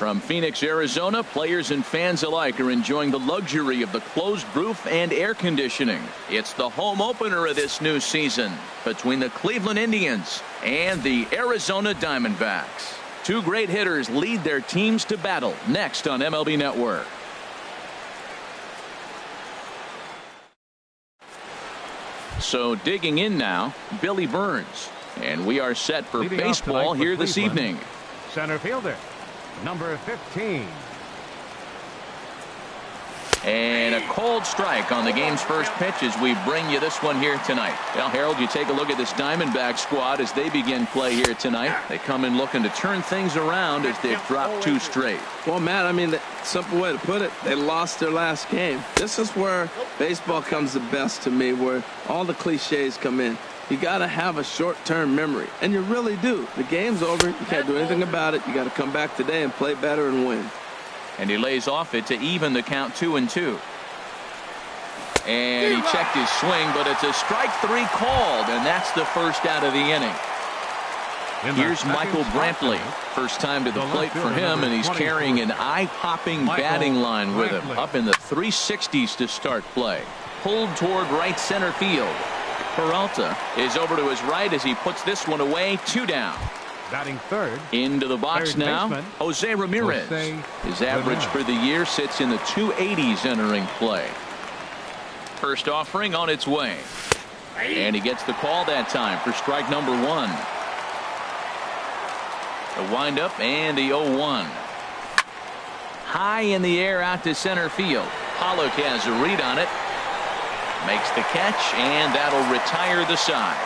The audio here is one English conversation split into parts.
From Phoenix, Arizona, players and fans alike are enjoying the luxury of the closed roof and air conditioning. It's the home opener of this new season between the Cleveland Indians and the Arizona Diamondbacks. Two great hitters lead their teams to battle next on MLB Network. So digging in now, Billy Burns. And we are set for Leading baseball here this evening. Center fielder, number 15. And a cold strike on the game's first pitch as we bring you this one here tonight. Well, Harold, you take a look at this Diamondback squad as they begin play here tonight. They come in looking to turn things around as they've dropped two straight. Well, Matt, I mean, the simple way to put it, they lost their last game. This is where baseball comes the best to me, where all the cliches come in. You got to have a short-term memory, and you really do. The game's over. You can't do anything about it. You got to come back today and play better and win. And he lays off it to even the count 2-2. And he checked his swing, but it's a strike three called, and that's the first out of the inning. Here's Michael Brantley. First time to the plate for him, and he's carrying an eye-popping batting line with him. Up in the 360s to start play. Pulled toward right center field. Peralta is over to his right as he puts this one away. 2 down. Batting third. Into the box now, Jose Ramirez. His average for the year sits in the 280s entering play. First offering on its way. And he gets the call that time for strike number 1. The windup and the 0-1. High in the air out to center field. Pollock has a read on it. Makes the catch, and that'll retire the side.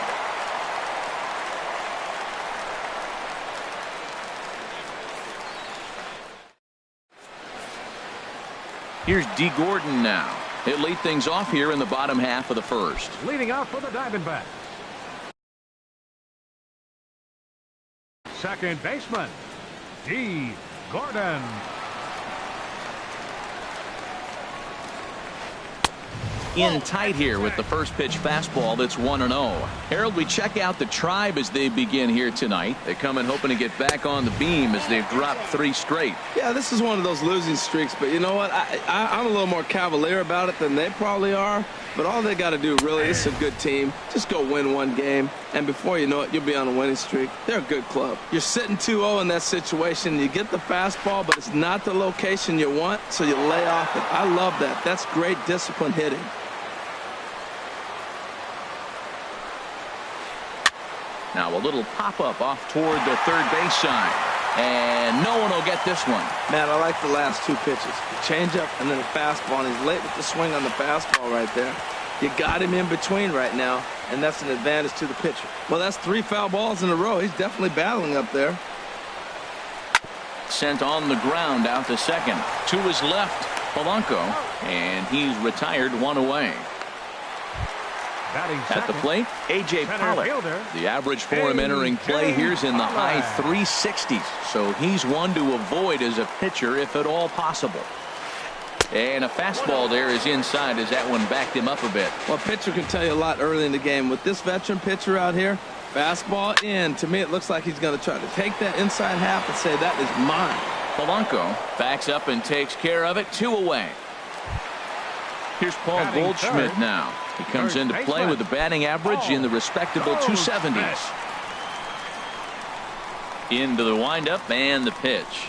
Here's D. Gordon now. He'll lead things off here in the bottom half of the first. Leading out for the Diamondbacks. Second baseman, D. Gordon. In tight here with the first pitch fastball that's 1-0. Harold, we check out the Tribe as they begin here tonight. They come in hoping to get back on the beam as they've dropped 3 straight. Yeah, this is one of those losing streaks, but you know what? I'm a little more cavalier about it than they probably are. But all they got to do, really, it's a good team. Just go win one game, and before you know it, you'll be on a winning streak. They're a good club. You're sitting 2-0 in that situation. You get the fastball, but it's not the location you want, so you lay off it. I love that. That's great discipline hitting. Now a little pop-up off toward the third base side. And no one will get this one. Man, I like the last 2 pitches. The changeup and then the fastball, and he's late with the swing on the fastball right there. You got him in between right now, and that's an advantage to the pitcher. Well, that's 3 foul balls in a row. He's definitely battling up there. Sent on the ground out to second. To his left, Polanco, and he's retired 1 away. At the plate, A.J. Pollock. The average for him entering play here's in the high 360s. So he's one to avoid as a pitcher if at all possible. And a fastball there is inside as that one backed him up a bit. Well, a pitcher can tell you a lot early in the game. With this veteran pitcher out here, fastball in. To me, it looks like he's going to try to take that inside half and say, that is mine. Polanco backs up and takes care of it. 2 away. Here's Paul Goldschmidt now. He comes into play with a batting average in the respectable 270s. Into the windup and the pitch.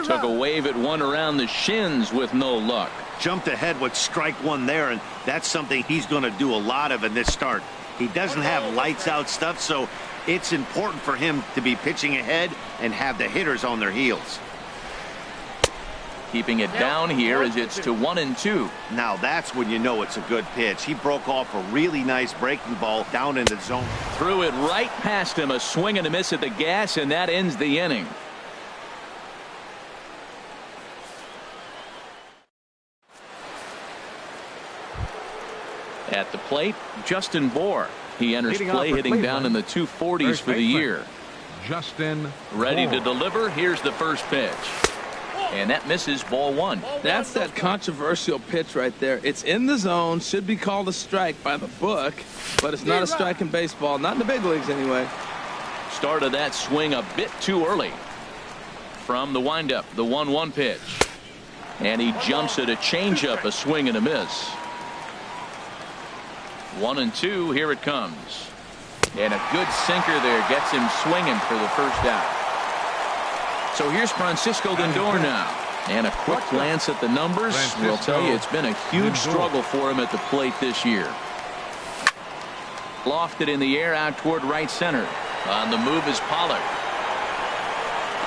Took a wave at one around the shins with no luck. Jumped ahead with strike 1 there, and that's something he's going to do a lot of in this start. He doesn't have lights out stuff, so it's important for him to be pitching ahead and have the hitters on their heels. Keeping it down here as it's to 1-2. Now that's when you know it's a good pitch. He broke off a really nice breaking ball down in the zone. Threw it right past him. A swing and a miss at the gas, and that ends the inning. At the plate, Justin Bour. He enters play hitting down in the 240s for the year. Justin ready to deliver. Here's the first pitch. And that misses, ball 1. That's that controversial pitch right there. It's in the zone, should be called a strike by the book, but it's not a strike in baseball, not in the big leagues anyway. Started that swing a bit too early. from the windup, the 1-1 pitch. And he jumps at a changeup, a swing and a miss. 1-2, here it comes. And a good sinker there gets him swinging for the first out. So here's Francisco Lindor now. And a quick glance at the numbers will tell you it's been a huge struggle for him at the plate this year. Lofted in the air out toward right center. On the move is Pollock.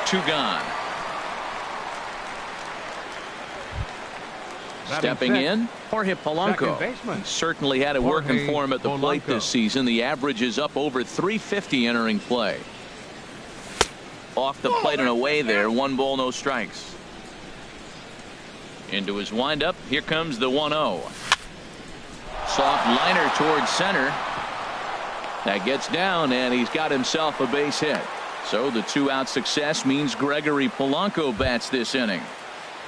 2 gone. Stepping in, Jorge Polanco. He certainly had it working for him at the plate this season. The average is up over 350 entering play. Off the plate and away there. 1 ball, no strikes. Into his windup. Here comes the 1-0. Soft liner towards center. That gets down, and he's got himself a base hit. So the 2-out success means Gregory Polanco bats this inning.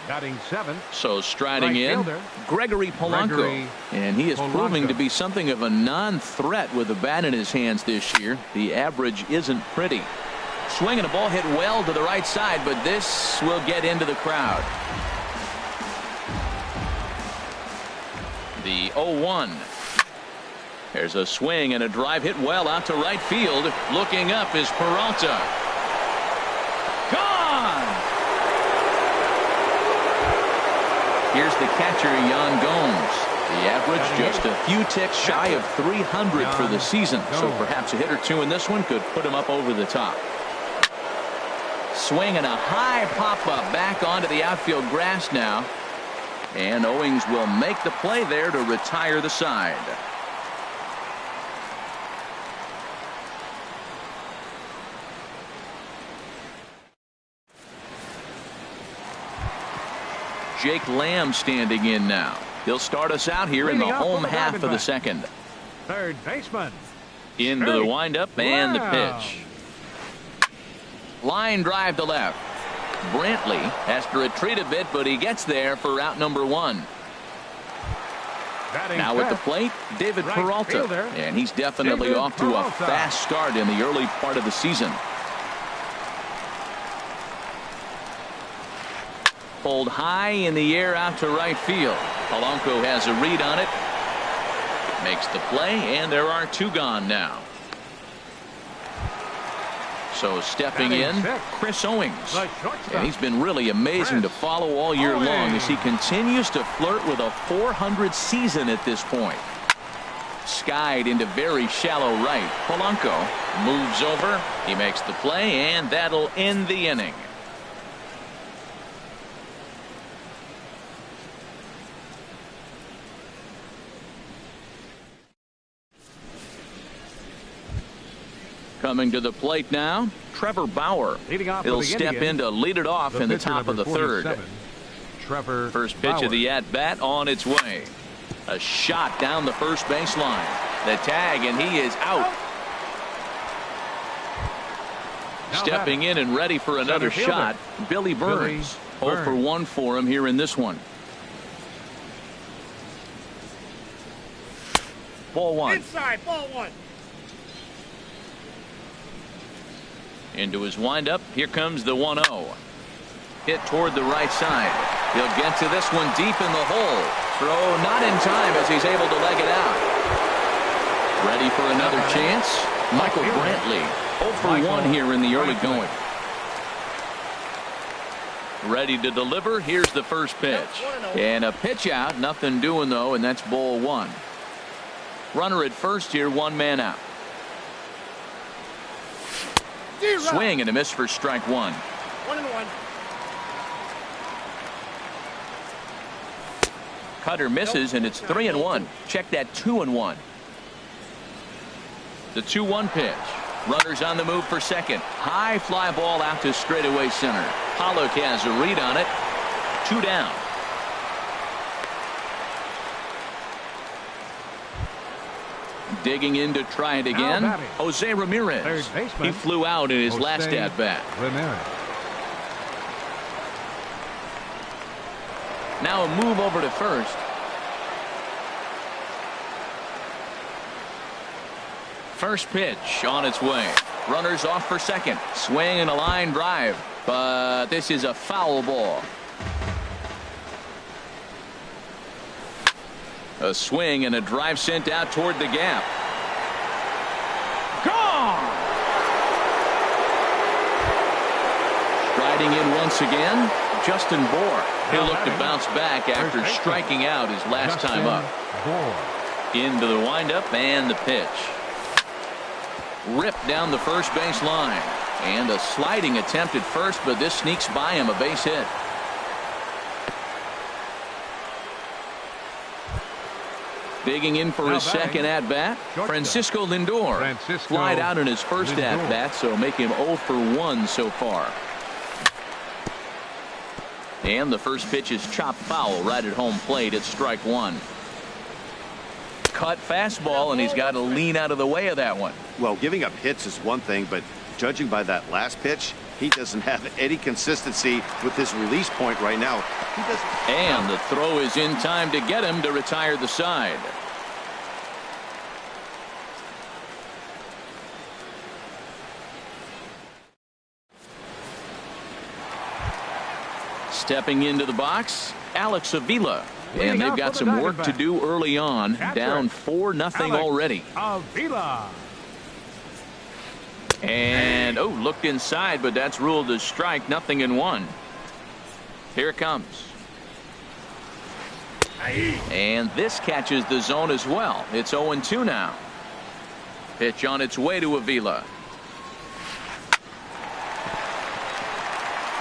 Batting 7th. So striding in, Gregory Polanco. And he is proving to be something of a non-threat with the bat in his hands this year. The average isn't pretty. Swinging a ball hit well to the right side, but this will get into the crowd. The 0-1. There's a swing and a drive hit well out to right field. Looking up is Peralta. Gone! Here's the catcher, Yan Gomes. The average just a few ticks shy of 300 for the season. So perhaps a hit or two in this one could put him up over the top. Swing and a high pop-up back onto the outfield grass now. And Owings will make the play there to retire the side. Jake Lamb standing in now. He'll start us out here in the home half of the second. Third baseman. Into the windup and the pitch. Line drive to left. Brantley has to retreat a bit, but he gets there for out number 1. Now at the plate, David Peralta. And he's definitely off to a fast start in the early part of the season. Pulled high in the air out to right field. Polanco has a read on it. Makes the play, and there are 2 gone now. So stepping in, Chris Owings. And he's been really amazing to follow all year long as he continues to flirt with a .400 season at this point. Skied into very shallow right. Polanco moves over. He makes the play, and that'll end the inning. Coming to the plate now, Trevor Bauer. He'll step in to lead it off in the top of the third. First pitch of the at-bat on its way. A shot down the first baseline. The tag, and he is out. Stepping in and ready for another shot, Billy Burns. 0 for 1 for him here in this one. Ball 1. Inside, ball 1. Into his windup. Here comes the 1-0. Hit toward the right side. He'll get to this one deep in the hole. Throw not in time as he's able to leg it out. Ready for another chance? Michael Brantley. 0 for 1 here in the early going. Ready to deliver. Here's the first pitch. And a pitch out. Nothing doing though, and that's ball 1. Runner at first here, 1 man out. Swing and a miss for strike 1. 1-1. Cutter misses, and it's 3-1. Check that 2-1. The 2-1 pitch. Runners on the move for second. High fly ball out to straightaway center. Pollock has a read on it. 2 down. Digging in to try it again, Jose Ramirez. He flew out in his last at-bat. Now a move over to first. First pitch on its way. Runners off for second. Swing and a line drive. But this is a foul ball. A swing and a drive sent out toward the gap. Gone! Striding in once again, Justin Bohr. He'll look to bounce back after striking out his last time up. Into the windup and the pitch. Ripped down the first base line. And a sliding attempt at first, but this sneaks by him, a base hit. Digging in for his second at-bat, Francisco Lindor. Flied out in his first at-bat, so make him 0 for 1 so far. And the first pitch is chopped foul right at home plate at strike one. Cut fastball, and he's got to lean out of the way of that one. Well, giving up hits is one thing, but judging by that last pitch, he doesn't have any consistency with this release point right now. He doesn't. And the throw is in time to get him to retire the side. Stepping into the box, Alex Avila. And they've got some work to do early on. Down 4-0 already. Avila. And, looked inside, but that's ruled as strike, 0-1. Here it comes. And this catches the zone as well. It's 0-2 now. Pitch on its way to Avila.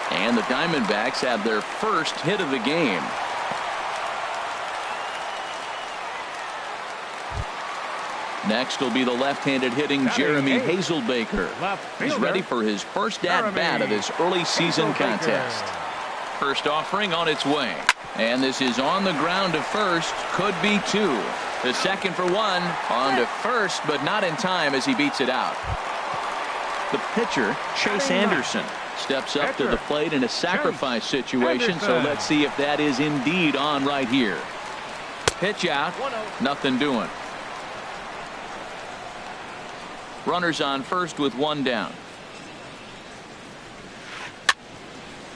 And the Diamondbacks have their first hit of the game. Next will be the left-handed hitting Jeremy Hazelbaker. He's ready for his first at-bat of this early season contest. First offering on its way. And this is on the ground to first. Could be two. The second for one. On to first, but not in time as he beats it out. The pitcher, Chase Anderson, steps up to the plate in a sacrifice situation, so let's see if that is indeed on right here. Pitch out. Nothing doing. Runners on first with one down.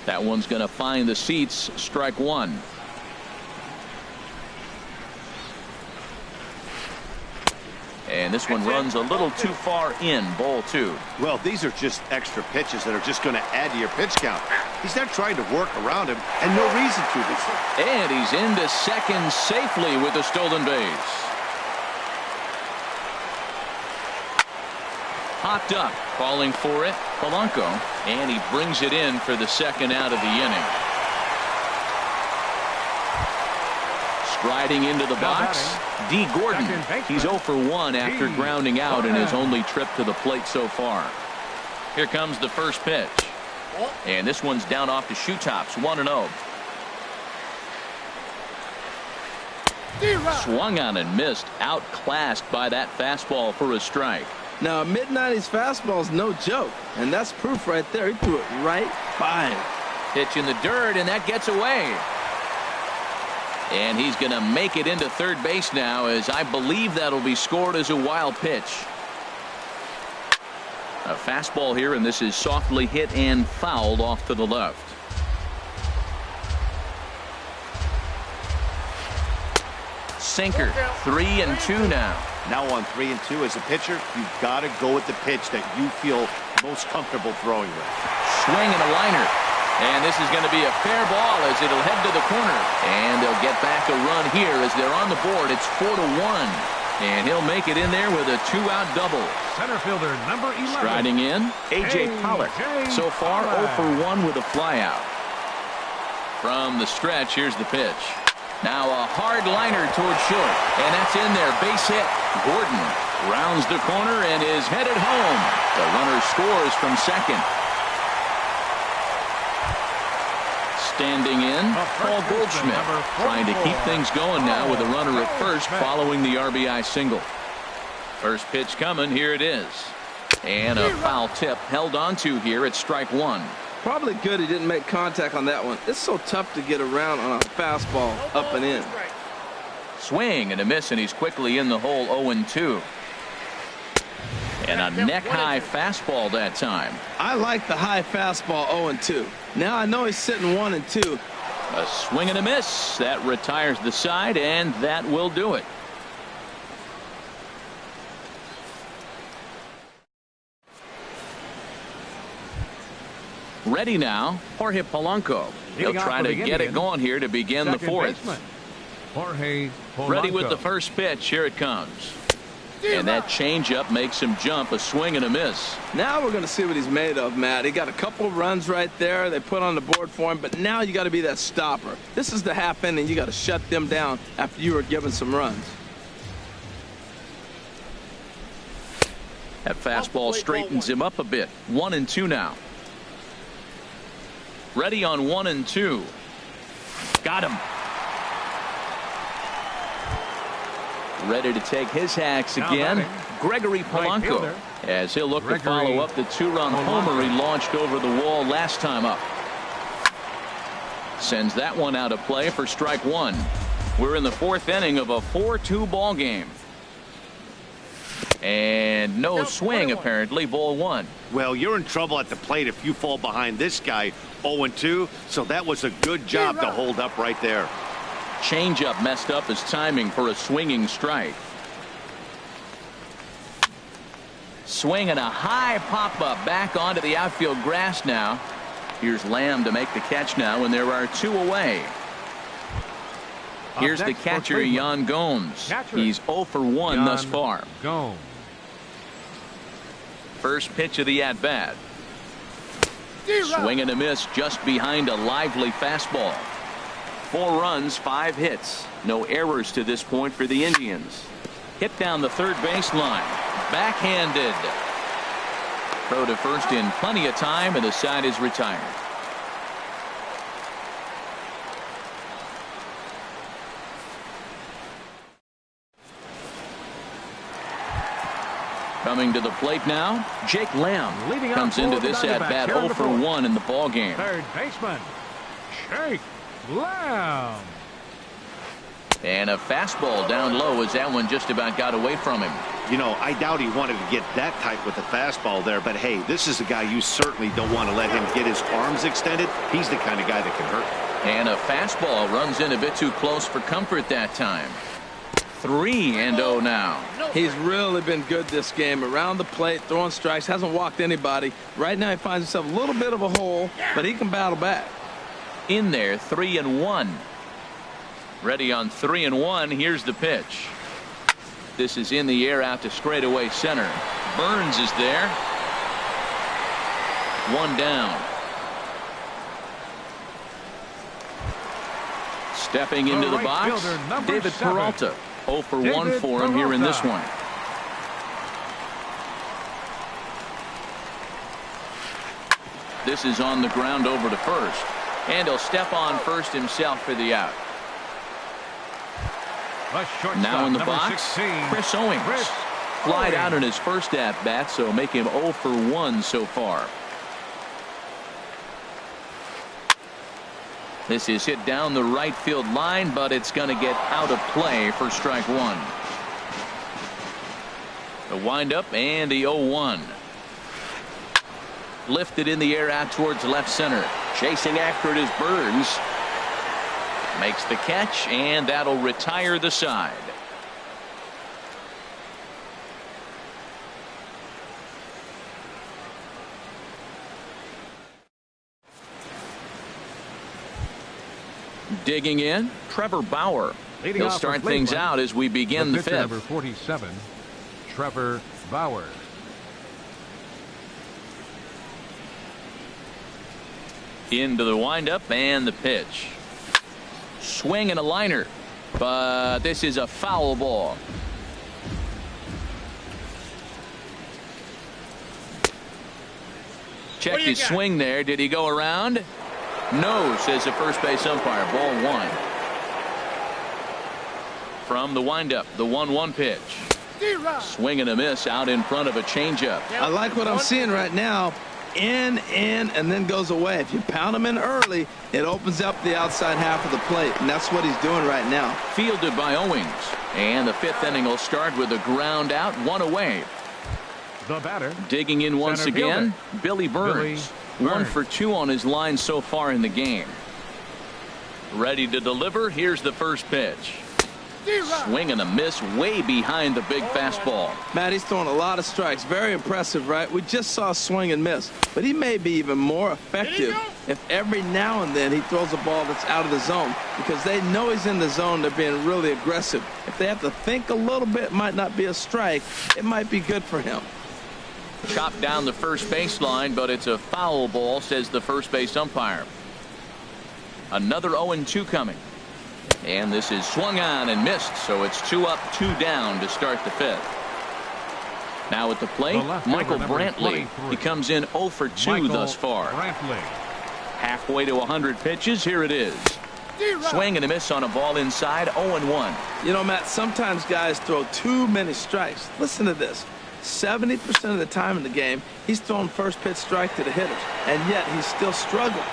That one's going to find the seats. Strike one. And this one runs a little too far in. Ball two. Well, these are just extra pitches that are just going to add to your pitch count. He's not trying to work around him, and no reason to. And he's into second safely with a stolen base. Hopped up, calling for it, Polanco, and he brings it in for the second out of the inning. Striding into the box, D. Gordon. He's 0 for 1 after grounding out in his only trip to the plate so far. Here comes the first pitch. And this one's down off the shoe tops, 1-0. Swung on and missed, outclassed by that fastball for a strike. Now, a mid-90s fastball is no joke, and that's proof right there. He threw it right by him. Pitch in the dirt, and that gets away. And he's going to make it into third base now, as I believe that'll be scored as a wild pitch. A fastball here, and this is softly hit and fouled off to the left. Sinker, 3-2 now. Now on 3-2 as a pitcher, you've got to go with the pitch that you feel most comfortable throwing with. Swing and a liner. And this is going to be a fair ball as it'll head to the corner. And they'll get back a run here as they're on the board. It's 4-1. And he'll make it in there with a two-out double. Center fielder number 11. Striding in, A.J. Pollock. So far 0 for 1 with a flyout. From the stretch, here's the pitch. Now a hard liner towards short. And that's in there. Base hit. Gordon rounds the corner and is headed home. The runner scores from second. Standing in, Paul Goldschmidt, trying to keep things going now with a runner at first following the RBI single. First pitch coming. Here it is. And a foul tip held on to here at strike one. Probably good he didn't make contact on that one. It's so tough to get around on a fastball up and in. Swing and a miss, and he's quickly in the hole. 0-2. And a neck-high fastball that time. I like the high fastball 0-2. Now I know he's sitting 1-2. A swing and a miss. That retires the side, and that will do it. Ready now, Jorge Polanco. He'll try to get it going here to begin the fourth. Jorge Polanco. Ready with the first pitch. Here it comes. And that changeup makes him jump. A swing and a miss. Now we're going to see what he's made of, Matt. He got a couple of runs right there. They put on the board for him. But now you got to be that stopper. This is the half inning. You got to shut them down after you were given some runs. That fastball straightens him up a bit. 1-2 now. Ready on 1-2. Got him. Ready to take his hacks again. Gregory Polanco, as he'll look to follow up the two-run homer he launched over the wall last time up. Sends that one out of play for strike one. We're in the fourth inning of a 4-2 ball game. And no swing, apparently. Ball one. Well, you're in trouble at the plate if you fall behind this guy 0-2. So that was a good job to hold up right there. Changeup messed up his timing for a swinging strike. Swing and a high pop-up back onto the outfield grass now. Here's Lamb to make the catch now, and there are two away. Here's the catcher, Yan Gomes. He's 0 for 1 thus far. Gomes. First pitch of the at-bat. Swing and a miss just behind a lively fastball. 4 runs, 5 hits. No errors to this point for the Indians. Hit down the third baseline. Backhanded. Throw to first in plenty of time, and the side is retired. Coming to the plate now, Jake Lamb comes into this at-bat 0 for 1 in the ball game. Third baseman, Jake Lamb. And a fastball down low as that one just about got away from him. You know, I doubt he wanted to get that tight with the fastball there, but hey, this is a guy you certainly don't want to let him get his arms extended. He's the kind of guy that can hurt. And a fastball runs in a bit too close for comfort that time. 3-0 now. He's really been good this game. Around the plate, throwing strikes, hasn't walked anybody. Right now he finds himself a little bit of a hole, but he can battle back. In there, 3-1. Ready on 3-1. Here's the pitch. This is in the air out to straightaway center. Burns is there. 1 down. Stepping into the box, David Peralta. 0 for 1 for him here in this one. This is on the ground over to first. And he'll step on first himself for the out. Now in the box, 16, Chris Owings. Flied out in his first at-bat, so make him 0 for 1 so far. This is hit down the right field line, but it's going to get out of play for strike one. The windup and the 0-1. Lifted in the air out towards left center. Chasing after it is Burns. Makes the catch, and that'll retire the side. Digging in, Trevor Bauer. He'll start things out as we begin the fifth. Number 47, Trevor Bauer. Into the windup and the pitch. Swing and a liner, but this is a foul ball. Checked his swing there. Did he go around? No, says the first base umpire. Ball one. From the windup, the 1-1 pitch. Swing and a miss out in front of a changeup. I like what I'm seeing right now. In, and then goes away. If you pound him in early, it opens up the outside half of the plate, and that's what he's doing right now. Fielded by Owings. And the fifth inning will start with a ground out, 1 away. The batter. Digging in once Center again, fielder. Billy Burns. Billy 1 Burns. for 2 on his line so far in the game. Ready to deliver. Here's the first pitch. Swing and a miss way behind the big fastball. Matt, he's throwing a lot of strikes. Very impressive, right? We just saw a swing and miss. But he may be even more effective if every now and then he throws a ball that's out of the zone, because they know he's in the zone. They're being really aggressive. If they have to think a little bit, it might not be a strike. It might be good for him. Chopped down the first baseline, but it's a foul ball, says the first base umpire. Another 0-2 coming. And this is swung on and missed, so it's 2 up, 2 down to start the 5th. Now at the plate, Michael Brantley. He comes in 0 for 2 thus far. Brantley. Halfway to 100 pitches, here it is. Swing and a miss on a ball inside, 0-1. You know, Matt, sometimes guys throw too many strikes. Listen to this. 70% of the time in the game, he's throwing first pitch strike to the hitters, and yet he's still struggling.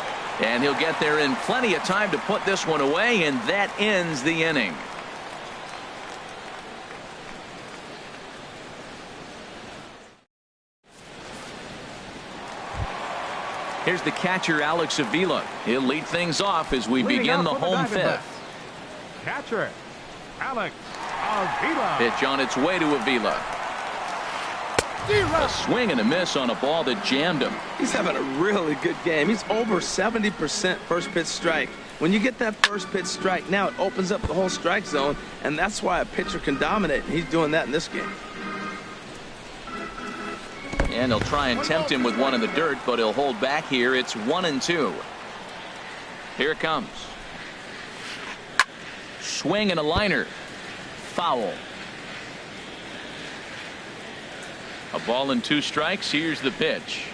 And he'll get there in plenty of time to put this one away, and that ends the inning. Here's the catcher, Alex Avila. He'll lead things off as we begin the home 5th. Catcher, Alex Avila. Pitch on its way to Avila. A swing and a miss on a ball that jammed him. He's having a really good game. He's over 70% first pitch strike. When you get that first pitch strike, now it opens up the whole strike zone, and that's why a pitcher can dominate. He's doing that in this game. And he'll try and tempt him with one in the dirt, but he'll hold back here. It's 1-2. Here it comes. Swing and a liner. Foul. A ball and 2 strikes. Here's the pitch.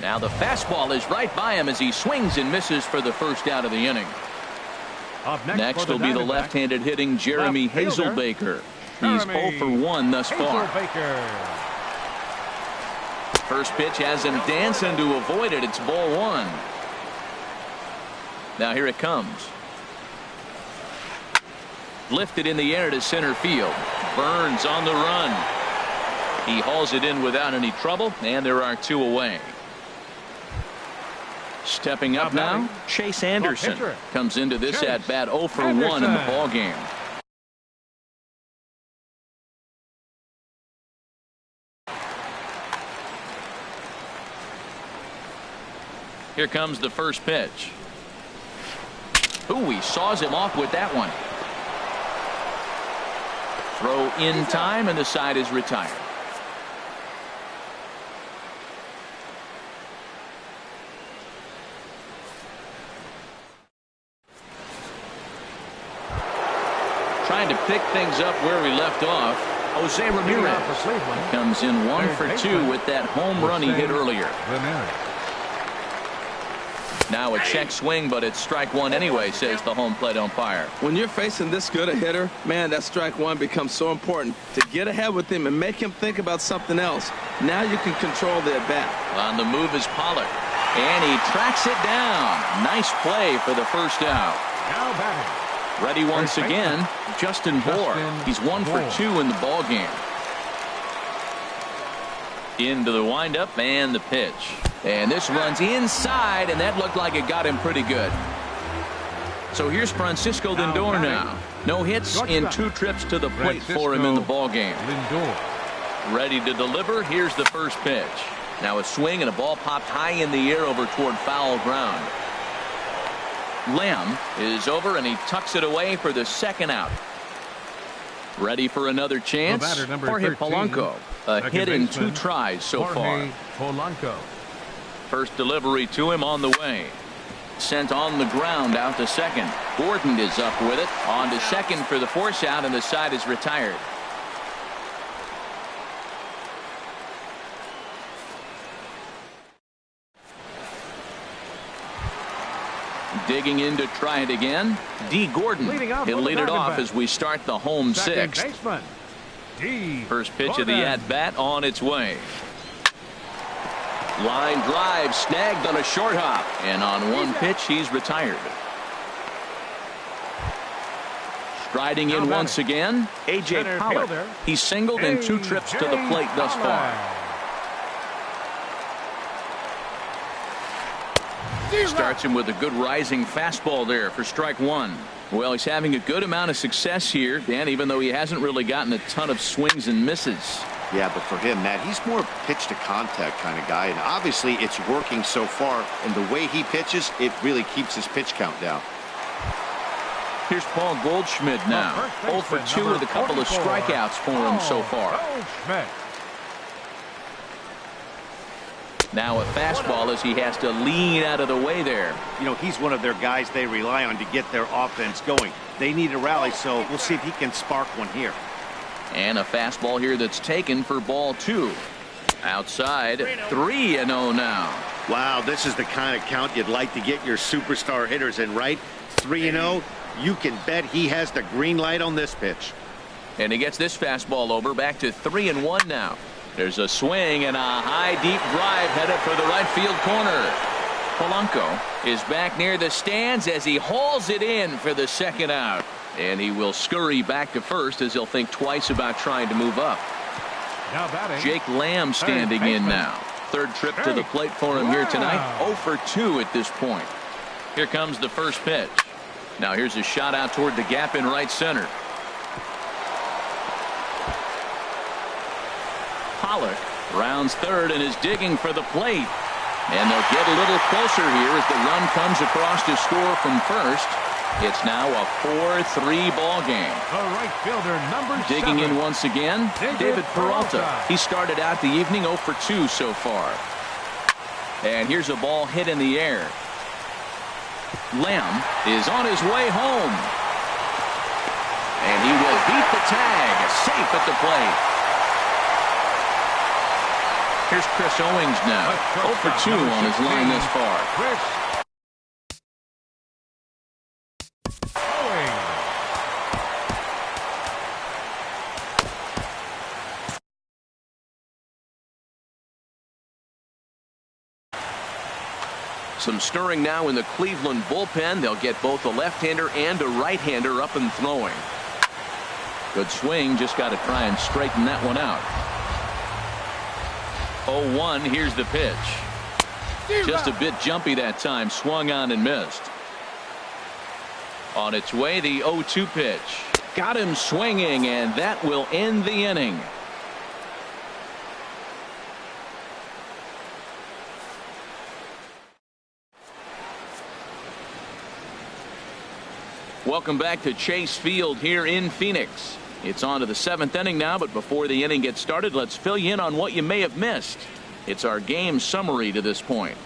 Now the fastball is right by him as he swings and misses for the first out of the inning. Up Next will be the left-handed hitting Jeremy Hazelbaker. He's 0 for 1 thus far. First pitch has him dancing to avoid it. It's ball 1. Now here it comes. Lifted in the air to center field. Burns on the run. He hauls it in without any trouble, and there are 2 away. Stepping up now, Chase Anderson comes into this at-bat 0 for 1 in the ballgame. Here comes the first pitch. Ooh, he saws him off with that one. Throw in time, and the side is retired. Trying to pick things up where we left off. Jose Ramirez comes in 1 for 2 with that home run he hit earlier. Now a check swing, but it's strike 1 anyway, says the home plate umpire. When you're facing this good a hitter, man, that strike 1 becomes so important to get ahead with him and make him think about something else. Now you can control the at-bat. On the move is Pollock, and he tracks it down. Nice play for the first out. Now batting. Ready once again, Justin Bour. He's 1 for 2 in the ball game. Into the windup and the pitch. And this runs inside, and that looked like it got him pretty good. So here's Francisco Lindor now. No hits in 2 trips to the plate for him in the ball game. Ready to deliver. Here's the first pitch. Now a swing and a ball popped high in the air over toward foul ground. Lamb is over, and he tucks it away for the second out. Ready for another chance. Jorge Polanco. A hit in 2 tries so far. Polanco. First delivery to him on the way. Sent on the ground out to second. Gordon is up with it. On to second for the force out, and the side is retired. Digging in to try it again. D. Gordon. He'll lead it off as we start the home 6th. First pitch of the at-bat on its way. Line drive snagged on a short hop, and on 1 pitch he's retired. Striding in once again, A.J. Pollock. He's singled in 2 trips to the plate thus far. Starts him with a good rising fastball there for strike one. Well, he's having a good amount of success here, Dan, even though he hasn't really gotten a ton of swings and misses. Yeah, but for him, Matt, he's more pitch to contact kind of guy, and obviously it's working so far, and the way he pitches, it really keeps his pitch count down. Here's Paul Goldschmidt now. 0 for 2 with a couple of strikeouts for him so far. Now a fastball as he has to lean out of the way there. You know, he's one of their guys they rely on to get their offense going. They need a rally, so we'll see if he can spark one here. And a fastball here that's taken for ball 2. Outside, 3-0 now. Wow, this is the kind of count you'd like to get your superstar hitters in, right? 3-0, you can bet he has the green light on this pitch. And he gets this fastball over, back to 3-1 now. There's a swing and a high deep drive headed for the right field corner. Polanco is back near the stands as he hauls it in for the second out. And he will scurry back to first as he'll think twice about trying to move up. Now batting, Jake Lamb standing in now. Third trip to the plate for him here tonight. 0 for 2 at this point. Here comes the first pitch. Now here's a shot out toward the gap in right center. Pollock rounds third and is digging for the plate. And they'll get a little closer here as the run comes across to score from first. It's now a 4-3 ball game. the right fielder, number Digging 7. in once again, David Peralta. He started out the evening 0 for 2 so far. And here's a ball hit in the air. Lamb is on his way home. And he will beat the tag, safe at the plate. Here's Chris Owings now. 0 for 2 on his line this far. Chris Owings. Some stirring now in the Cleveland bullpen. They'll get both a left-hander and a right-hander up and throwing. Good swing. Just got to try and straighten that one out. 0-1. Here's the pitch. Just a bit jumpy that time. Swung on and missed. On its way, the 0-2 pitch. Got him swinging, and that will end the inning. Welcome back to Chase Field here in Phoenix. It's on to the 7th inning now, but before the inning gets started, let's fill you in on what you may have missed. It's our game summary to this point.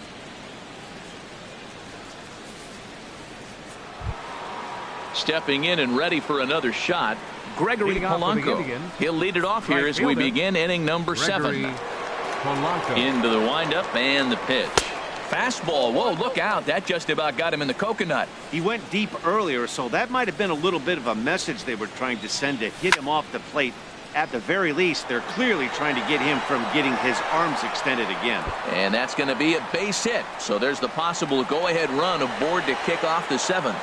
Stepping in and ready for another shot, Gregory Polanco. He'll lead it off here as we begin inning number 7. Into the windup and the pitch. Fastball. Whoa, look out. That just about got him in the coconut. He went deep earlier, so that might have been a little bit of a message they were trying to send to hit him off the plate. At the very least, they're clearly trying to get him from getting his arms extended again. And that's going to be a base hit. So there's the possible go-ahead run aboard to kick off the 7th.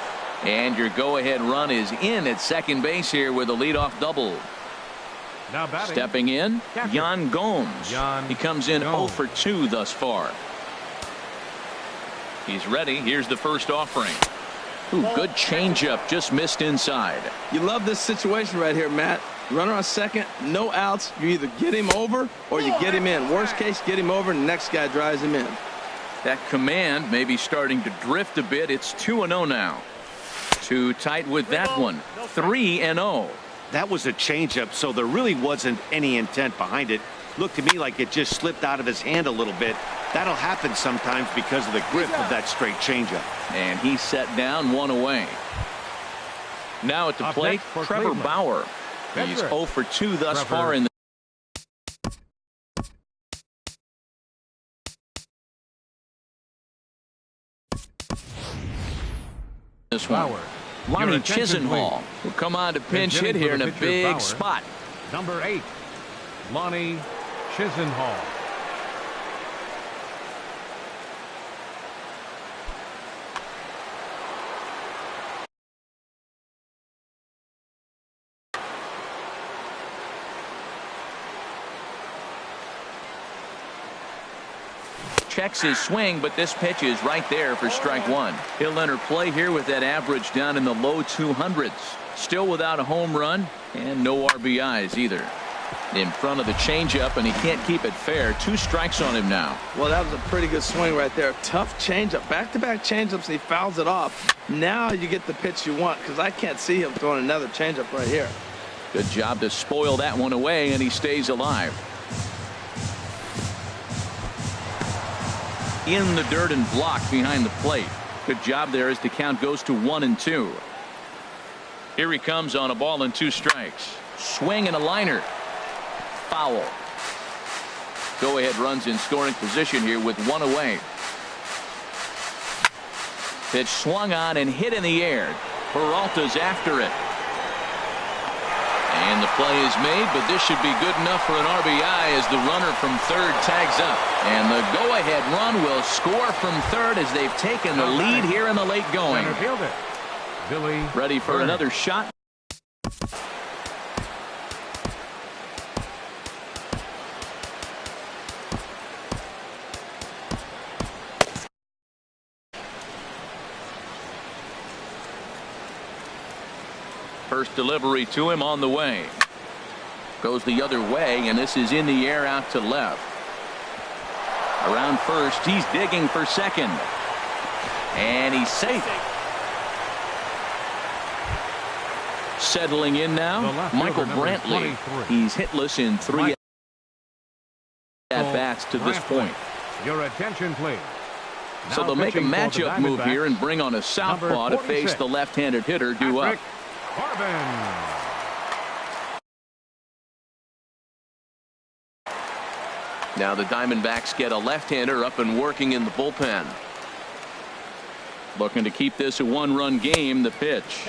And your go-ahead run is in at second base here with a leadoff double. Now batting, stepping in, Yan Gomes. He comes in 0 for 2 thus far. He's ready. Here's the first offering. Ooh, good changeup, just missed inside. You love this situation right here, Matt. Runner on second, no outs. You either get him over or you get him in. Worst case, get him over and the next guy drives him in. That command may be starting to drift a bit. It's 2-0 now. Too tight with that one. 3-0. That was a changeup, so there really wasn't any intent behind it. Looked to me like it just slipped out of his hand a little bit. That'll happen sometimes because of the grip of that straight changeup. And he set down one away. Now at the plate, Trevor Bauer. He's 0 for 2 thus far in the this one. Lonnie Chisenhall will come on to pinch hit here in a big spot. Number 8, Lonnie Chisenhall. checks his swing, but this pitch is right there for strike one. He'll enter play here with that average down in the low 200s. Still without a home run and no RBIs either. In front of the changeup, and he can't keep it fair. 2 strikes on him now. Well, that was a pretty good swing right there. Tough changeup. Back-to-back changeups, and he fouls it off. Now you get the pitch you want, because I can't see him throwing another changeup right here. Good job to spoil that one away, and he stays alive. In the dirt and blocked behind the plate. Good job there as the count goes to 1-2. Here he comes on a ball and 2 strikes. Swing and a liner. Foul. Go-ahead runs in scoring position here with 1 away. Pitch swung on and hit in the air. Peralta's after it. And the play is made, but this should be good enough for an RBI as the runner from third tags up. And the go-ahead run will score from third as they've taken the lead here in the late going. Ready for another shot. First delivery to him on the way. Goes the other way, and this is in the air out to left. Around first, he's digging for second. And he's safe. Settling in now, Michael Brantley. He's hitless in 3 at-bats to this point. Your attention, please. So they'll make a matchup move here and bring on a southpaw to face the left-handed hitter due up. Now the Diamondbacks get a left-hander up and working in the bullpen. Looking to keep this a 1-run game. The pitch.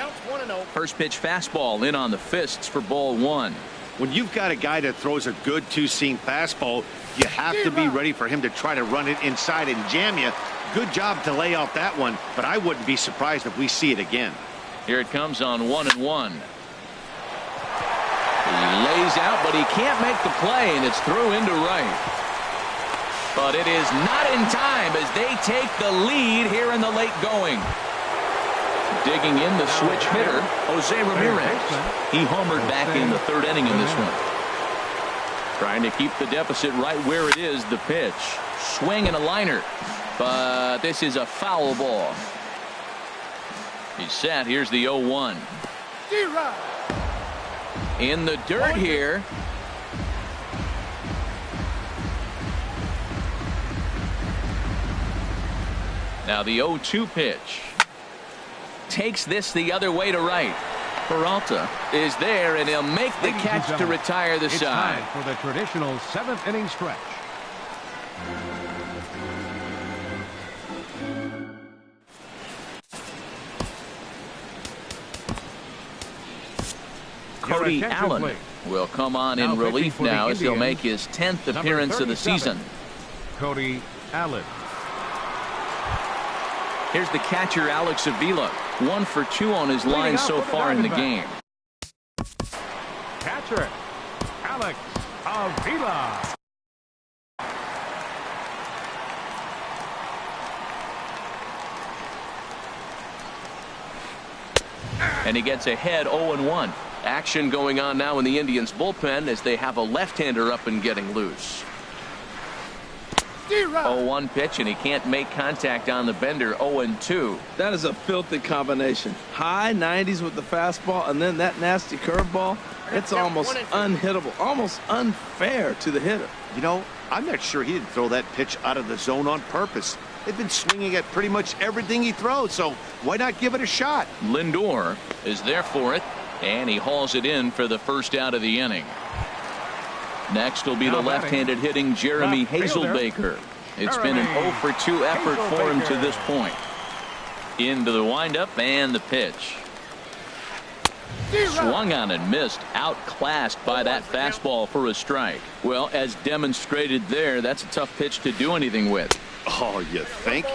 First pitch fastball in on the fists for ball 1. When you've got a guy that throws a good 2-seam fastball, you have to be ready for him to try to run it inside and jam you. Good job to lay off that one, but I wouldn't be surprised if we see it again. Here it comes on 1-1. He lays out, but he can't make the play, and it's through into right. But it is not in time as they take the lead here in the late going. Digging in the switch hitter, Jose Ramirez. He homered back in the 3rd inning in this one. Trying to keep the deficit right where it is. The pitch. Swing and a liner. But this is a foul ball. He's set. Here's the 0-1. In the dirt here. Now the 0-2 pitch. Takes this the other way to right. Peralta is there, and he'll make the catch to retire the side. It's time for the traditional 7th inning stretch. Cody Allen will come on in relief now as he'll make his 10th appearance of the season. Cody Allen. Here's the catcher, Alex Avila. 1 for 2 on his line so far in the game. Catcher, Alex Avila. And he gets ahead 0-1. Action going on now in the Indians bullpen as they have a left-hander up and getting loose. 0-1 pitch, and he can't make contact on the bender. 0-2. That is a filthy combination. High 90s with the fastball, and then that nasty curveball. It's almost unhittable, almost unfair to the hitter. You know, I'm not sure he didn't throw that pitch out of the zone on purpose. They've been swinging at pretty much everything he throws, so why not give it a shot? Lindor is there for it, and he hauls it in for the first out of the inning. Next will be the left-handed hitting Jeremy Hazelbaker. It's been an 0 for 2 effort for him to this point. Into the windup and the pitch. Swung on and missed. Outclassed by that fastball for a strike. Well, as demonstrated there, that's a tough pitch to do anything with. Oh, you think?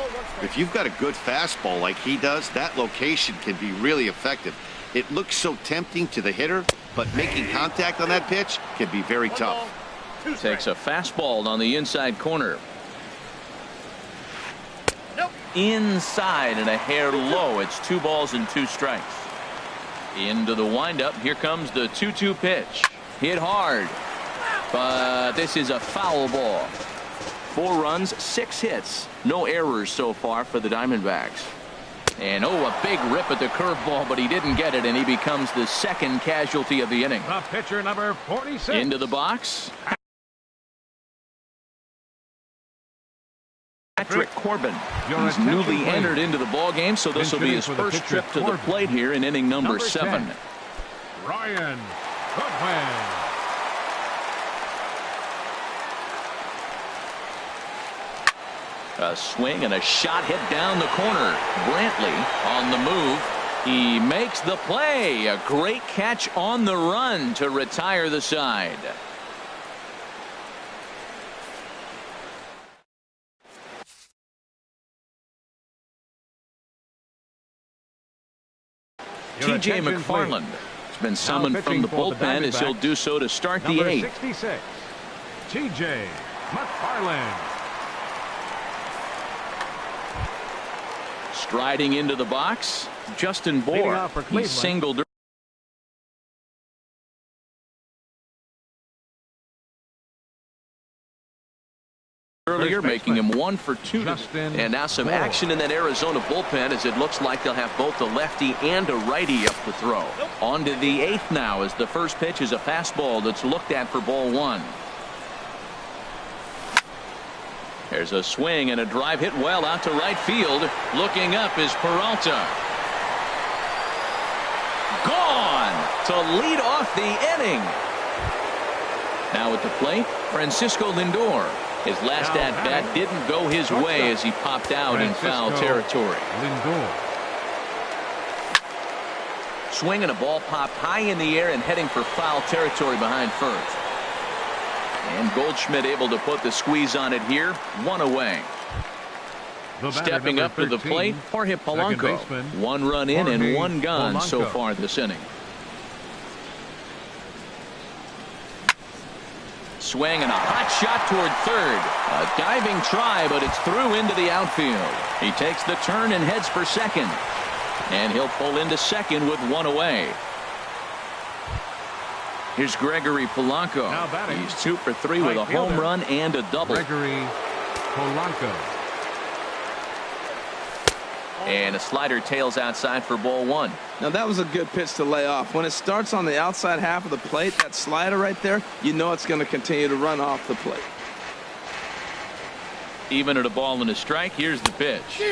If you've got a good fastball like he does, that location can be really effective. It looks so tempting to the hitter, but making contact on that pitch can be very tough. Takes a fastball on the inside corner. inside and a hair low. It's 2 balls and 2 strikes. Into the windup. Here comes the 2-2 pitch. Hit hard, but this is a foul ball. 4 runs, 6 hits, no errors so far for the Diamondbacks. And a big rip at the curveball, but he didn't get it, and he becomes the second casualty of the inning. The pitcher, number 46. Into the box. Patrick Corbin. He's newly entered into the ball game, so this will be his first trip to the plate here in inning number 7. Ryan Goodwin. A swing and a shot hit down the corner. Brantley on the move. He makes the play. A great catch on the run to retire the side. T.J. McFarland has been summoned from the bullpen as he'll do so to start the 8th. 66, T.J. McFarland. Striding into the box, Justin Bour. He singled earlier, making him 1 for 2. And now some action in that Arizona bullpen, as it looks like they'll have both a lefty and a righty up the throw. On to the 8th now, as the first pitch is a fastball that's looked at for ball 1. There's a swing and a drive hit well out to right field. Looking up is Peralta. Gone to lead off the inning. Now at the plate, Francisco Lindor. His last at-bat didn't go his way as he popped out in foul territory. Swing and a ball popped high in the air and heading for foul territory behind first. And Goldschmidt able to put the squeeze on it here. 1 away. Stepping up to the plate, Jorge Polanco. 1 run in and 1 gone so far this inning. Swing and a hot shot toward third. A diving try, but it's through into the outfield. He takes the turn and heads for second. And he'll pull into second with 1 away. Here's Gregory Polanco. He's 2 for 3 with a home run and a double. Gregory Polanco. And a slider tails outside for ball 1. Now that was a good pitch to lay off. When it starts on the outside half of the plate, that slider right there, you know it's going to continue to run off the plate. Even at a ball and a strike, here's the pitch.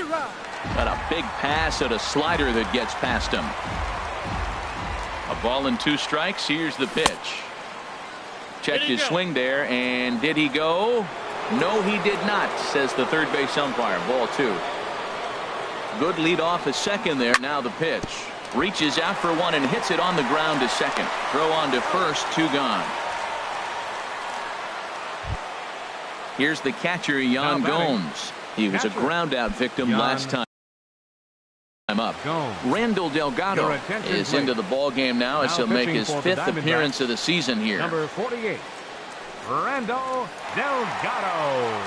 Got a big pass at a slider that gets past him. A ball and 2 strikes. Here's the pitch. Checked his swing there, and did he go? No, he did not, says the third base umpire. Ball 2. Good lead off at second there. Now the pitch. Reaches out for 1 and hits it on the ground to second. Throw on to first. 2 gone. Here's the catcher, Yan Gomes. He was a ground out victim last time up. Randall Delgado is into the ball game now as he'll make his 5th appearance of the season here. Number 48, Randall Delgado.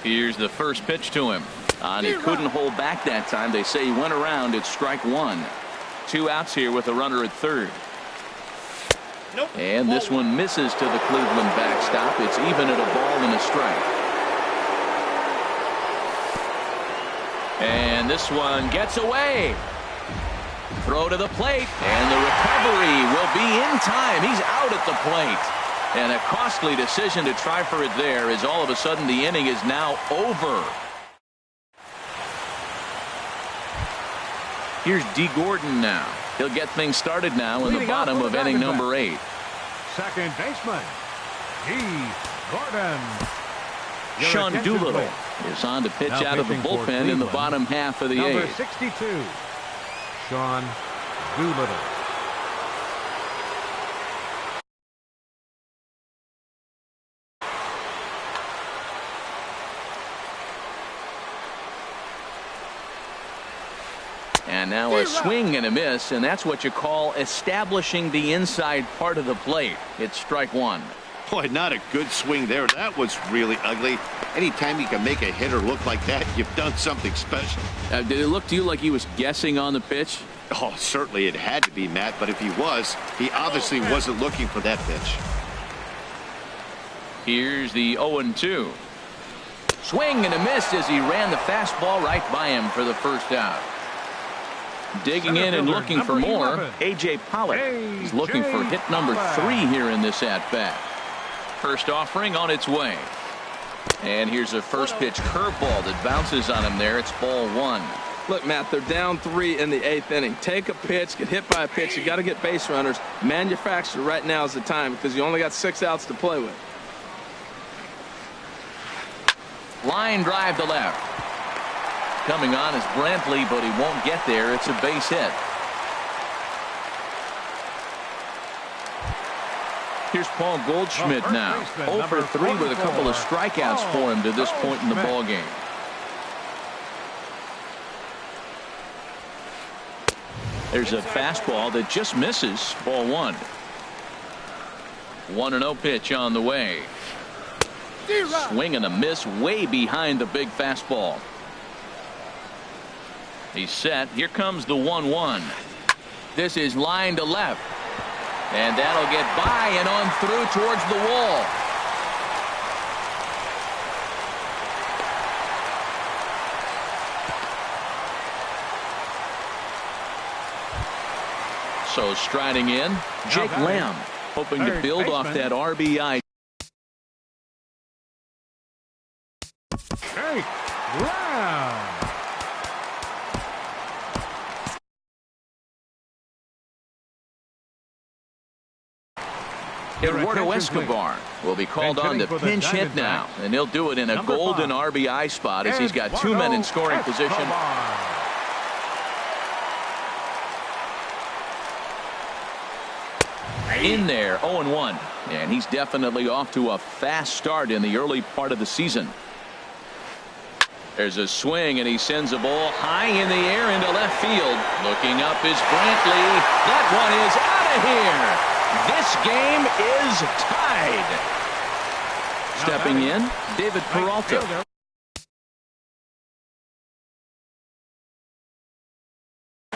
Here's the first pitch to him. And he couldn't hold back that time. They say he went around. It's strike 1. 2 outs here with a runner at third. And this one misses to the Cleveland backstop. It's even at a ball and a strike. And this one gets away. Throw to the plate. And the recovery will be in time. He's out at the plate. And a costly decision to try for it there, as all of a sudden the inning is now over. Here's D. Gordon now. He'll get things started now in the bottom of inning number 8. Second baseman, D. Gordon. Sean Doolittle is on to pitch out of the bullpen in the bottom half of the 8th. Number 62, Sean Doolittle. And now a swing and a miss, and that's what you call establishing the inside part of the plate. It's strike one. Boy, not a good swing there. That was really ugly. Anytime you can make a hitter look like that, you've done something special. Did it look to you like he was guessing on the pitch? Oh, certainly it had to be, Matt, but if he was, he obviously wasn't looking for that pitch. Here's the 0-2. Swing and a miss as he ran the fastball right by him for the first out. Digging in and looking for more, A.J. Pollock. He's looking for hit number 3 here in this at-bat. First offering on its way. And here's a first pitch curveball that bounces on him there. It's ball 1. Look, Matt, they're down 3 in the 8th inning. Take a pitch, get hit by a pitch. You got to get base runners. Manufacture right now is the time because you only got 6 outs to play with. Line drive to left. Coming on is Brantley, but he won't get there. It's a base hit. Here's Paul Goldschmidt now. 0 for 3 with a couple of strikeouts for him to this point in the ballgame. There's a fastball that just misses. Ball 1. 1-0 pitch on the way. Swing and a miss way behind the big fastball. He's set. Here comes the 1-1. This is line to left. And that'll get by and on through towards the wall. So striding in, Jake Lamb, hoping to build off that RBI. Jake Lamb. Eduardo Escobar will be called on to pinch hit now, and he'll do it in a golden RBI spot as he's got 2 men in scoring position. In there, 0-1, and he's definitely off to a fast start in the early part of the season. There's a swing, and he sends a ball high in the air into left field. Looking up is Brantley. That one is out of here. This game is tied. Stepping in, David Peralta.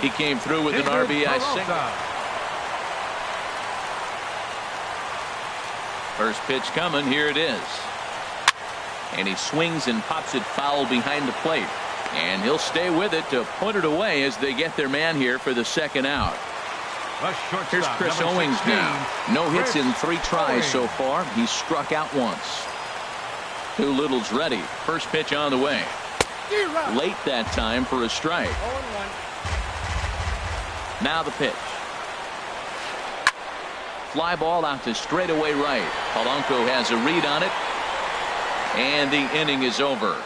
He came through with an RBI single. First pitch coming. Here it is. And he swings and pops it foul behind the plate. And he'll stay with it to put it away as they get their man here for the second out. Here's Chris Owings now. No hits in 3 tries so far. He's struck out once. Doolittle's ready. First pitch on the way. Late that time for a strike. Now the pitch. Fly ball out to straightaway right. Polanco has a read on it. And the inning is over.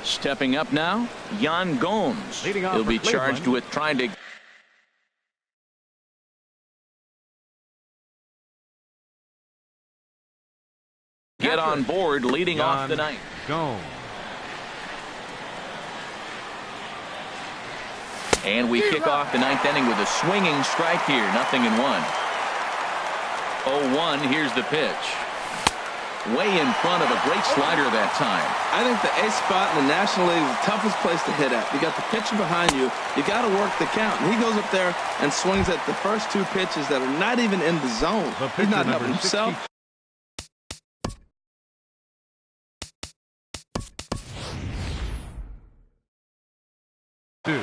Stepping up now, Yan Gomes. He'll be charged with trying to get on board leading off the ninth. And we kick off the ninth inning with a swinging strike here. 0-1. 0-1. Here's the pitch. Way in front of a great slider that time. I think the A spot in the National League is the toughest place to hit at. You got the pitcher behind you. You got to work the count. And he goes up there and swings at the first 2 pitches that are not even in the zone. He's not helping himself.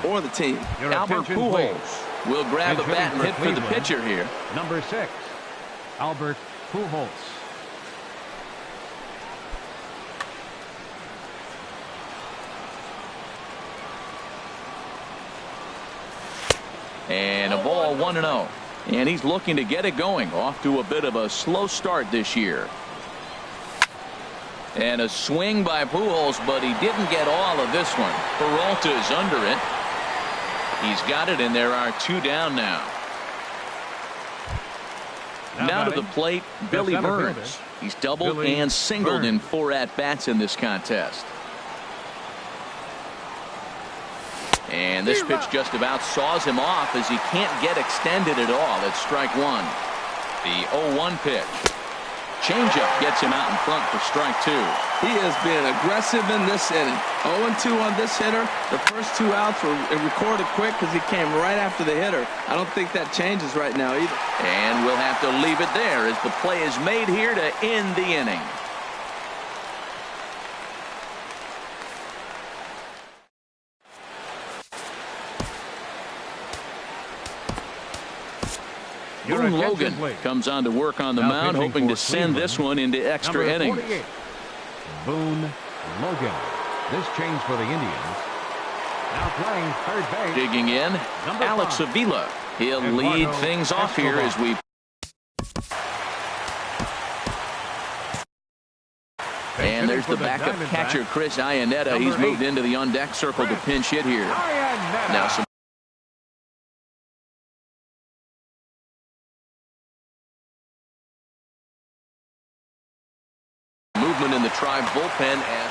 Or the team. Albert Pujols will grab a bat and hit for the pitcher here. Number 6, Albert Pujols. And a ball 1-0. And he's looking to get it going. Off to a bit of a slow start this year. And a swing by Pujols, but he didn't get all of this one. Peralta's under it. He's got it, and there are 2 down now. Now to the plate, Billy Burns. He's doubled and singled in 4 at-bats in this contest. And this pitch just about saws him off as he can't get extended at all. It's strike 1. The 0-1 pitch. Changeup gets him out in front for strike 2. He is being aggressive in this inning. 0-2 on this hitter. The first 2 outs were recorded quick because he came right after the hitter. I don't think that changes right now either. And we'll have to leave it there as the play is made here to end the inning. Boone Logan comes on to work on the mound, hoping to send this one into extra innings. Boone Logan. This change for the Indians. Now playing third base. Digging in, Alex Avila. He'll lead things off here as we. And there's the backup catcher, Chris Iannetta. He's moved into the on-deck circle to pinch hit here. Now some. Movement in the Tribe bullpen as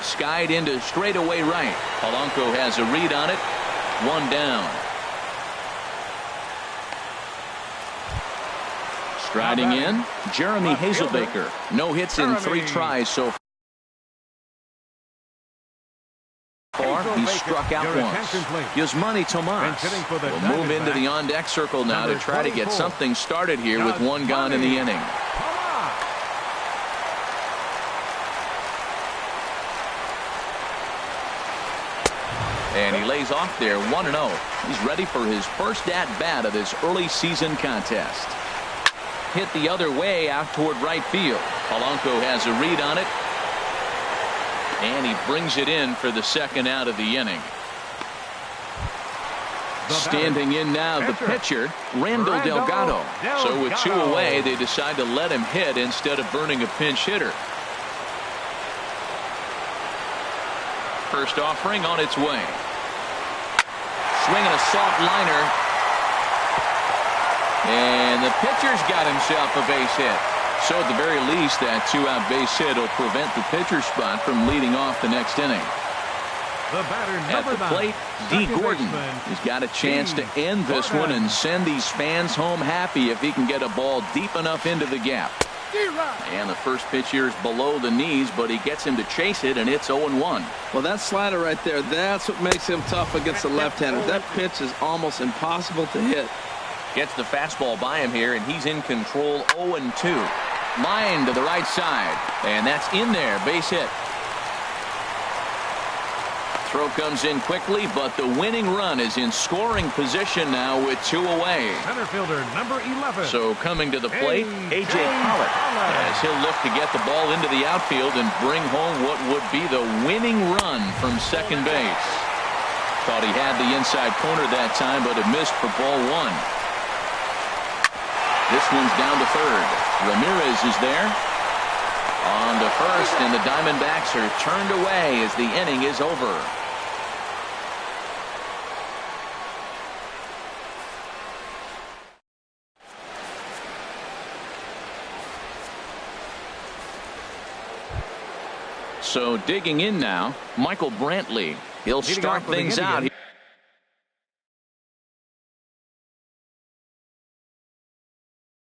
skied into straightaway right. Polanco has a read on it. 1 down. Striding in, Jeremy Hazelbaker. No hits in 3 tries so far. He struck out once. Yasmani Tomas will move into the on-deck circle now to try to get something started here with 1 gone in the inning. And he lays off there 1-0. He's ready for his first at-bat of this early season contest. Hit the other way out toward right field. Polanco has a read on it. And he brings it in for the 2nd out of the inning. Standing in now, the pitcher, Randall Delgado. So with 2 away, they decide to let him hit instead of burning a pinch hitter. First offering on its way. Swinging a soft liner. And the pitcher's got himself a base hit. So at the very least, that 2-out base hit will prevent the pitcher's spot from leading off the next inning. At the plate, D. Gordon. He's got a chance to end this one and send these fans home happy if he can get a ball deep enough into the gap. And the first pitch here is below the knees, but he gets him to chase it, and it's 0-1. Well, that slider right there, that's what makes him tough against the left-hander. That pitch is almost impossible to hit. Gets the fastball by him here, and he's in control. 0-2. Line to the right side, and that's in there. Base hit. Throw comes in quickly, but the winning run is in scoring position now with 2 away. Center fielder number 11. So coming to the plate, A.J. Pollock, as he'll look to get the ball into the outfield and bring home what would be the winning run from second base. Thought he had the inside corner that time, but it missed for ball 1. This one's down to third. Ramirez is there. On to first, and the Diamondbacks are turned away as the inning is over. So digging in now, Michael Brantley. He'll start things out.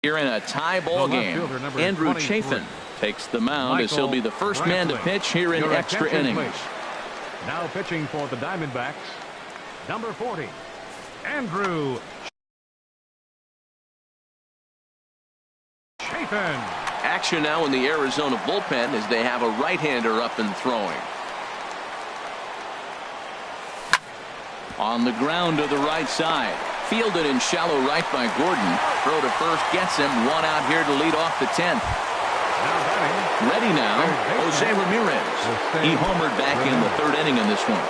Here in a tie ball game, Andrew Chafin takes the mound as he'll be the first man to pitch here in extra innings. Now pitching for the Diamondbacks, number 40, Andrew Chafin. Action now in the Arizona bullpen as they have a right-hander up and throwing. On the ground to the right side. Fielded in shallow right by Gordon. Throw to first gets him. 1 out here to lead off the 10th. Ready now, Jose Ramirez. He homered back in the 3rd inning in this one.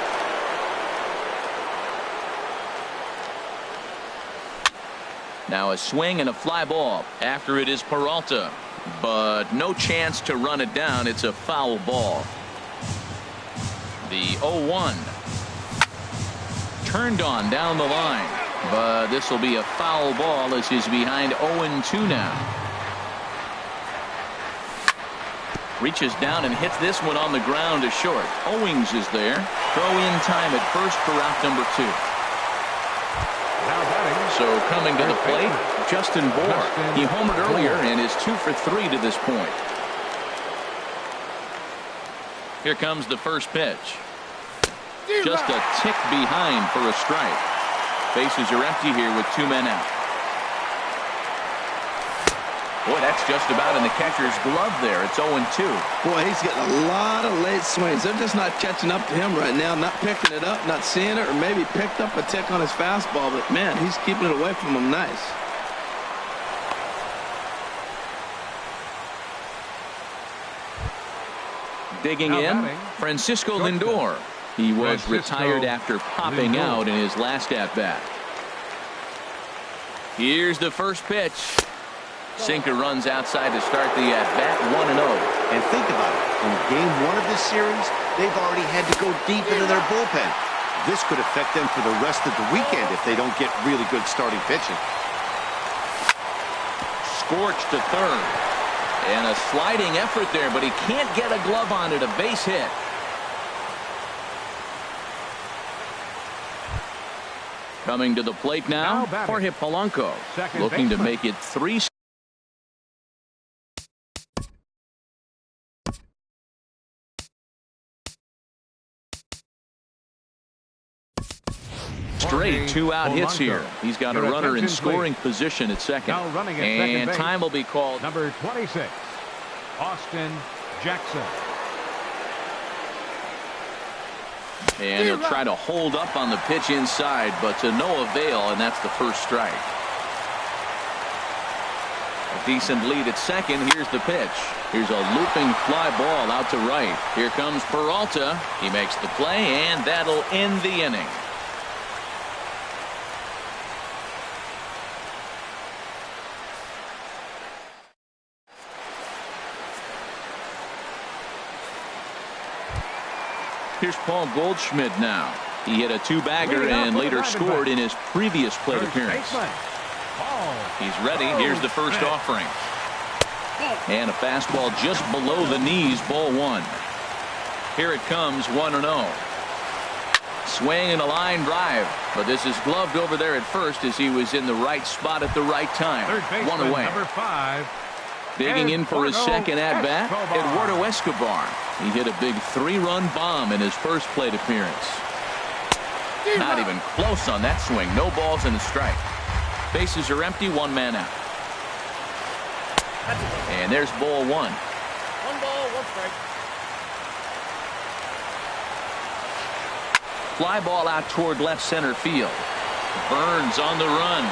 Now a swing and a fly ball. After it is Peralta. But no chance to run it down. It's a foul ball. The 0-1. Turned on down the line. But this will be a foul ball as he's behind 0-2 now. Reaches down and hits this one on the ground to short. Owings is there. Throw in time at first for route number 2. So coming to the plate, Justin Bour. He homered earlier and is 2 for 3 to this point. Here comes the first pitch. Just a tick behind for a strike. Bases are empty here with 2 men out. Boy, that's just about in the catcher's glove there. It's 0-2. Boy, he's getting a lot of late swings. They're just not catching up to him right now, not picking it up, not seeing it, or maybe picked up a tick on his fastball. But, man, he's keeping it away from him nice. Digging in, Francisco Lindor. He was retired after popping out in his last at-bat. Here's the first pitch. Sinker runs outside to start the at-bat, 1-0. And think about it. In game 1 of this series, they've already had to go deep into their bullpen. This could affect them for the rest of the weekend if they don't get really good starting pitching. Scorched to third. And a sliding effort there, but he can't get a glove on it. A base hit. Coming to the plate now, Jorge Polanco. Looking to make it 3 straight 2-out hits here. He's got a runner in scoring position at second. And time will be called. Number 26, Austin Jackson. And he'll try to hold up on the pitch inside, but to no avail, and that's the first strike. A decent lead at second. Here's the pitch. Here's a looping fly ball out to right. Here comes Peralta. He makes the play, and that'll end the inning. Here's Paul Goldschmidt now. He hit a 2-bagger and later scored in his previous plate appearance. He's ready. Here's the first offering. And a fastball just below the knees, ball 1. Here it comes, 1-0. Swing and a line drive. But this is gloved over there at first as he was in the right spot at the right time. 1 away. Number 5. Digging in for his second at-bat, Eduardo Escobar. He hit a big 3-run bomb in his first plate appearance. Not even close on that swing. No balls and a strike. Bases are empty, 1 man out. And there's ball 1. 1 ball, 1 strike. Fly ball out toward left center field. Burns on the run.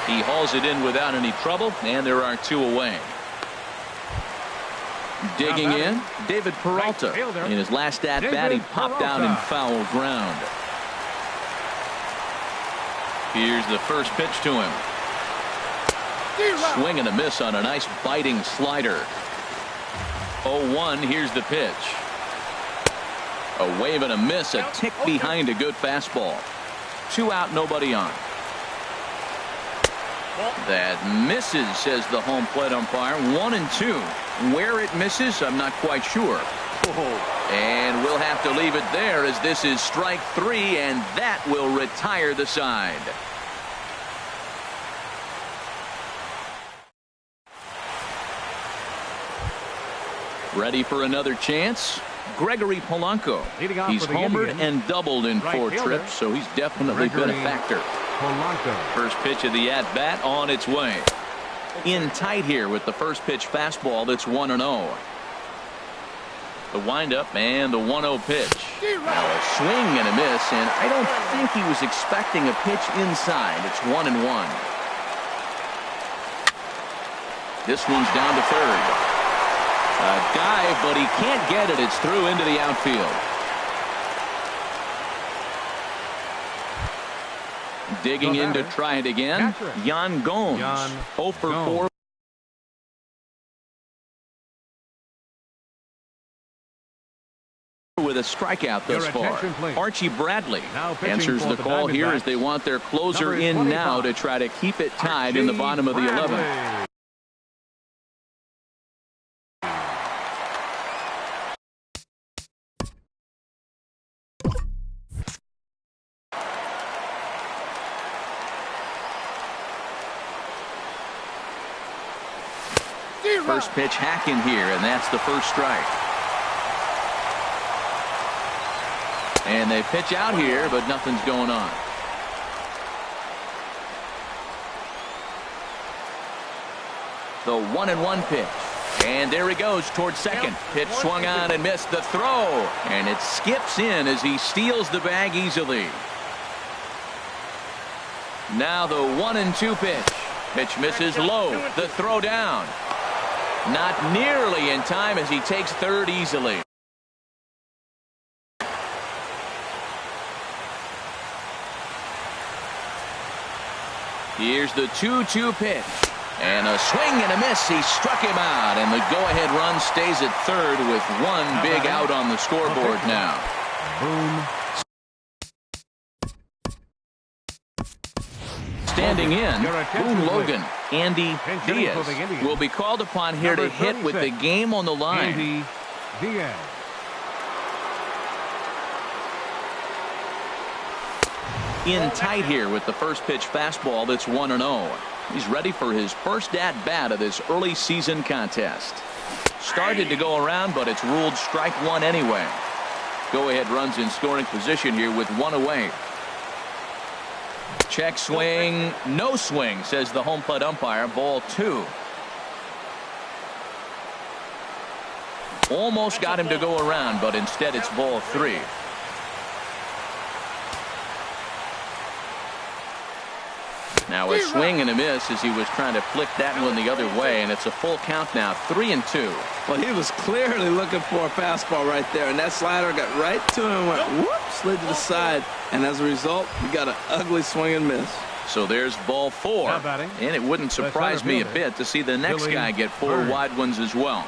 He hauls it in without any trouble, and there are 2 away. Digging in, David Peralta. In his last at-bat, he popped out in foul ground. Here's the first pitch to him. Swing and a miss on a nice biting slider. 0-1, here's the pitch. A wave and a miss, a tick behind a good fastball. 2 out, nobody on. That misses, says the home plate umpire. 1-2. Where it misses, I'm not quite sure. And we'll have to leave it there as this is strike 3, and that will retire the side. Ready for another chance? Gregory Polanco. He's homered and doubled in 4 trips, so he's definitely been a factor. First pitch of the at-bat on its way. In tight here with the first pitch fastball that's 1-0. The windup and the 1-0 pitch. Now a swing and a miss, and I don't think he was expecting a pitch inside. It's 1-1. This one's down to third. A dive, but he can't get it. It's through into the outfield. Digging in to try it again, Yan Gomes. 0 for 4. a strikeout thus far. Archie Bradley answers the for call the here as they Diamondbacks. want their closer Number in 25. now to try to keep it tied in the bottom of the 11th. Bradley. First pitch hacking here, and that's the first strike. And they pitch out here, but nothing's going on. The 1-1 pitch. And there he goes towards second. Pitch swung on and missed the throw. And it skips in as he steals the bag easily. Now the 1-2 pitch. Pitch misses low. The throw down. Not nearly in time as he takes third easily. Here's the 2-2 pitch. And a swing and a miss. He struck him out. And the go-ahead run stays at third with one big out on the scoreboard now. Boone. Standing in, Boone Logan, Andy Diaz will be called upon here to hit with the game on the line. Andy Diaz. In tight here with the first pitch fastball that's 1-0. He's ready for his first at-bat of this early season contest. Started to go around, but it's ruled strike one anyway. Go-ahead runs in scoring position here with one away. Check swing, no swing, says the home plate umpire. Ball 2. Almost got him to go around, but instead it's ball 3. Now a swing and a miss as he was trying to flick that one the other way, and it's a full count now, 3-2. Well, he was clearly looking for a fastball right there, and that slider got right to him and went whoop, slid to the side, and as a result, he got an ugly swing and miss. So there's ball 4, and it wouldn't surprise me a bit to see the next guy get 4 wide ones as well.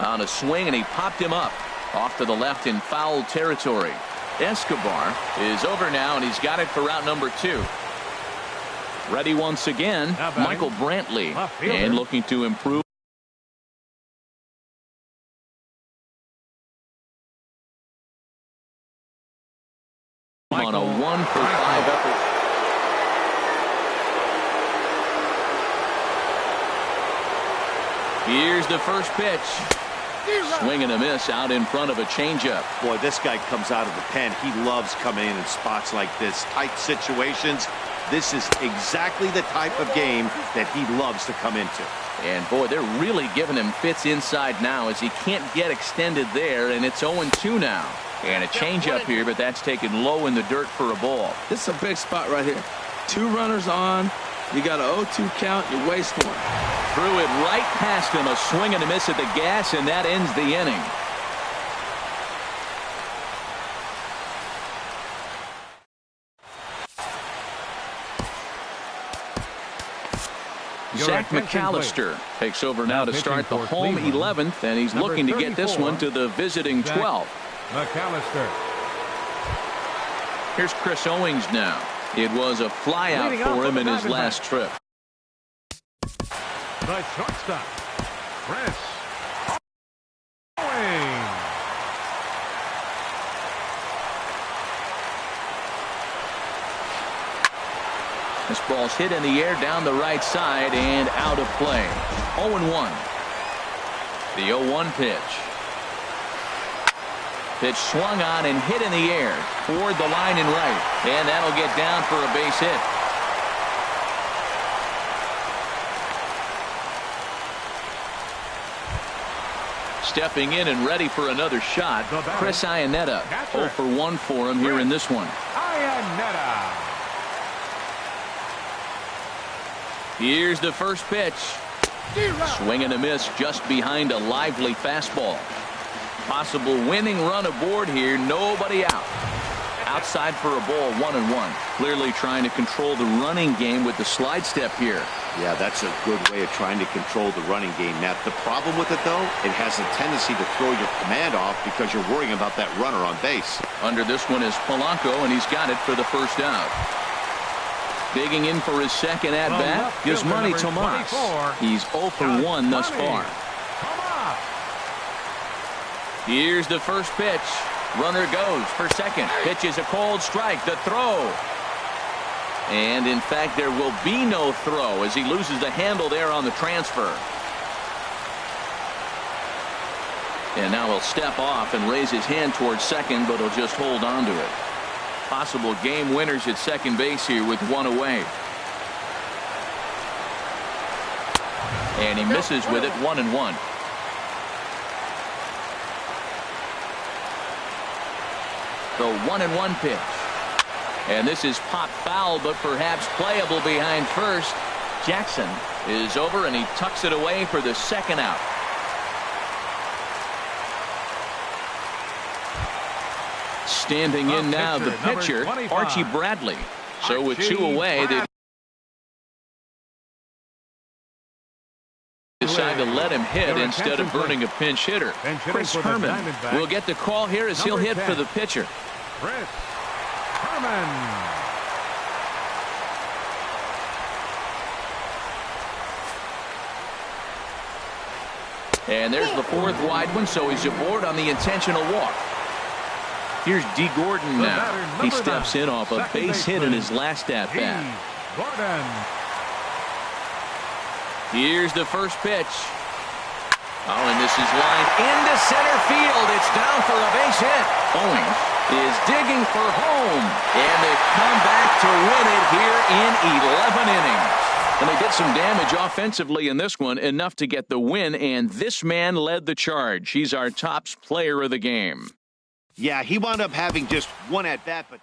On a swing, and he popped him up. Off to the left in foul territory. Escobar is over now, and he's got it for route number 2. Ready once again, Michael Brantley, and looking to improve. On a 1-for-5 effort. Here's the first pitch. Swing and a miss out in front of a changeup. Boy, this guy comes out of the pen. He loves coming in spots like this. Tight situations. This is exactly the type of game that he loves to come into. And boy, they're really giving him fits inside now as he can't get extended there, and it's 0-2 now. And a changeup here, but that's taken low in the dirt for a ball. This is a big spot right here. 2 runners on. You got an 0-2 count. You waste one. Threw it right past him. A swing and a miss at the gas, and that ends the inning. Zach McAllister takes over now to start the home 11th, and he's looking to get this one to the visiting 12th. McAllister. Here's Chris Owings now. It was a flyout for him in his last trip. The shortstop, Chris Owings. This ball's hit in the air down the right side and out of play. 0-1. The 0-1 pitch. Pitch swung on and hit in the air toward the line and right, and that'll get down for a base hit. Stepping in and ready for another shot, Chris Iannetta. 0-for-1 for him here in this one. Iannetta. Here's the first pitch. Swing and a miss just behind a lively fastball. Possible winning run aboard here. Nobody out. Outside for a ball, 1-1. Clearly trying to control the running game with the slide step here. Yeah, that's a good way of trying to control the running game. Now, the problem with it, though, it has a tendency to throw your command off because you're worrying about that runner on base. Under this one is Polanco, and he's got it for the first out. Digging in for his second at-bat is Manny Tomas. He's 0 for 1 thus far. Here's the first pitch. Runner goes for second. Pitch is a cold strike. The throw. And, in fact, there will be no throw as he loses the handle there on the transfer. And now he'll step off and raise his hand towards second, but he'll just hold on to it. Possible game winners at second base here with one away. And he misses with it, 1-1. The 1-1 pitch. And this is pop foul, but perhaps playable behind first. Jackson is over, and he tucks it away for the second out. Standing in now, the pitcher, Archie Bradley. So with 2 away, they decide to let him hit instead of burning a pinch hitter. Chris Herman will get the call here as he'll hit for the pitcher. Chris Herman. And there's the 4th wide one, so he's aboard on the intentional walk. Here's D. Gordon now. He steps in off a base hit in his last at-bat. Here's the first pitch. Oh, and this is lined into center field. It's down for a base hit. Owings is digging for home. And they come back to win it here in 11 innings. And they did some damage offensively in this one, enough to get the win, and this man led the charge. He's our top player of the game. Yeah, he wound up having just one at-bat, but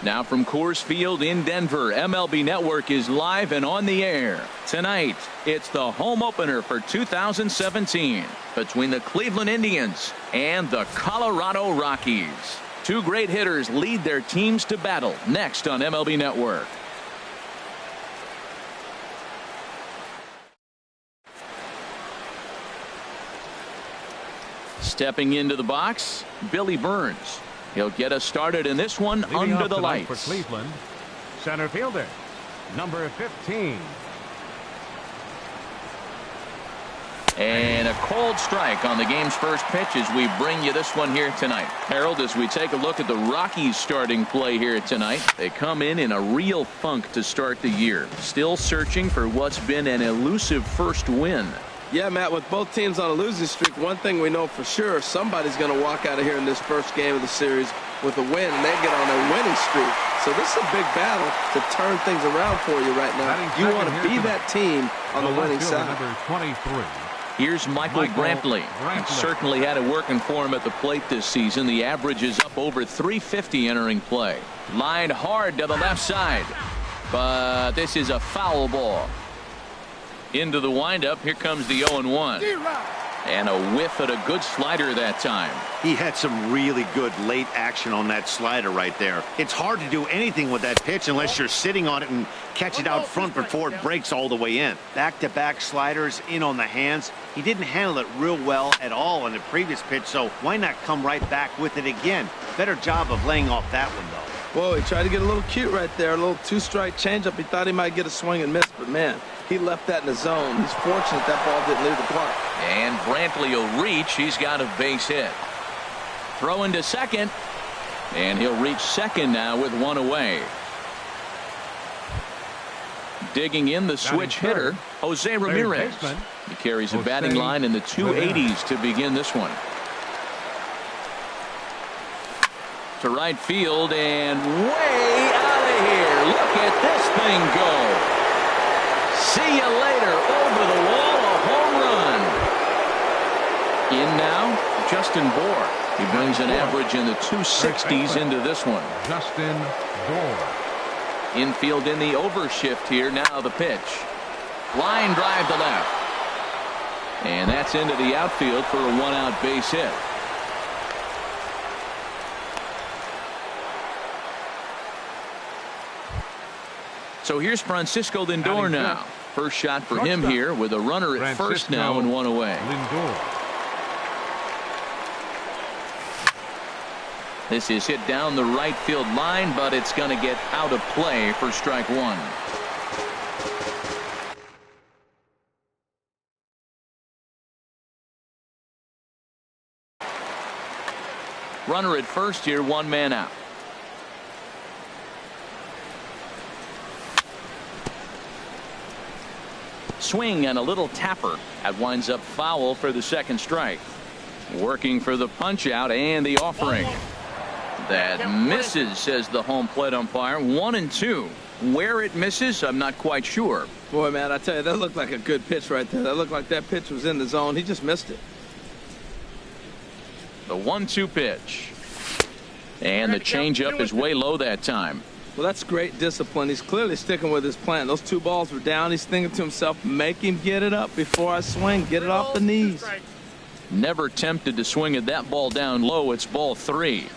Now from Coors Field in Denver, MLB Network is live and on the air. Tonight, it's the home opener for 2017 between the Cleveland Indians and the Colorado Rockies. Two great hitters lead their teams to battle next on MLB Network. Stepping into the box, Billy Burns. He'll get us started in this one under the lights. For Cleveland, center fielder, number 15. And a cold strike on the game's first pitch as we bring you this one here tonight. Harold, as we take a look at the Rockies starting play here tonight, they come in a real funk to start the year. Still searching for what's been an elusive first win. Yeah, Matt, with both teams on a losing streak, one thing we know for sure, somebody's going to walk out of here in this first game of the series with a win, and they get on a winning streak. So this is a big battle to turn things around for you right now. You want to be that team on the winning side. Number 23. Here's Michael Brantley. Certainly had it working for him at the plate this season. The average is up over 350 entering play. Lined hard to the left side. But this is a foul ball. Into the windup. Here comes the 0-1. And a whiff at a good slider that time. He had some really good late action on that slider right there. It's hard to do anything with that pitch unless you're sitting on it and catch it out front before it breaks all the way in. Back-to-back sliders in on the hands. He didn't handle it real well at all in the previous pitch, so why not come right back with it again? Better job of laying off that one, though. Whoa, he tried to get a little cute right there. A little two-strike changeup. He thought he might get a swing and miss, but man, he left that in the zone. He's fortunate that ball didn't leave the park. And Brantley will reach. He's got a base hit. Throw into second. And he'll reach second now with one away. Digging in the switch hitter, Jose Ramirez. He carries a batting line in the 280s to begin this one. To right field and way out of here. Look at this thing go. See you later. Over the wall, a home run. In now, Justin Bour. He brings an average in the 260s into this one. Justin Bour. Infield in the overshift here. Now the pitch. Line drive to left. And that's into the outfield for a one-out base hit. So here's Francisco Lindor now. First shot for him here with a runner at first now and one away. This is hit down the right field line, but it's going to get out of play for strike one. Runner at first here, one man out. Swing and a little tapper. That winds up foul for the second strike. Working for the punch out and the offering. That misses, says the home plate umpire. 1-2. Where it misses, I'm not quite sure. Boy, man, I tell you, that looked like a good pitch right there. That looked like that pitch was in the zone. He just missed it. The 1-2 pitch. And the changeup is way low that time. Well, that's great discipline. He's clearly sticking with his plan. Those two balls were down. He's thinking to himself, make him get it up before I swing. Get it off the knees. Never tempted to swing at that ball down low. It's ball three.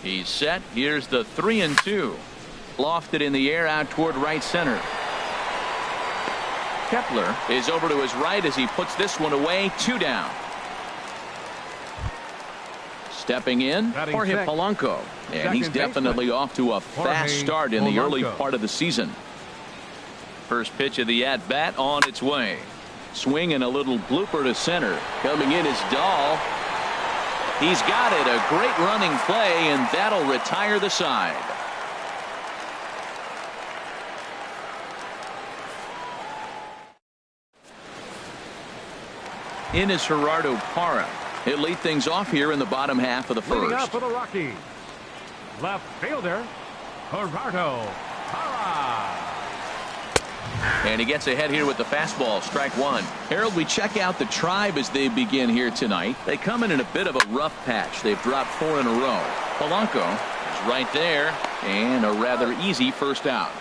He's set. Here's the 3-2. Lofted in the air out toward right center. Kepler is over to his right as he puts this one away. Two down. Stepping in, Jorge Polanco. And he's definitely off to a fast start in the early part of the season. First pitch of the at-bat on its way. Swing and a little blooper to center. Coming in is Dahl. He's got it. A great running play, and that'll retire the side. In is Gerardo Parra. He'll lead things off here in the bottom half of the first. Leading up for the Rockies, left fielder Gerardo Parra. And he gets ahead here with the fastball. Strike one. Harold, we check out the Tribe as they begin here tonight. They come in a bit of a rough patch. They've dropped 4 in a row. Polanco is right there. And a rather easy first out.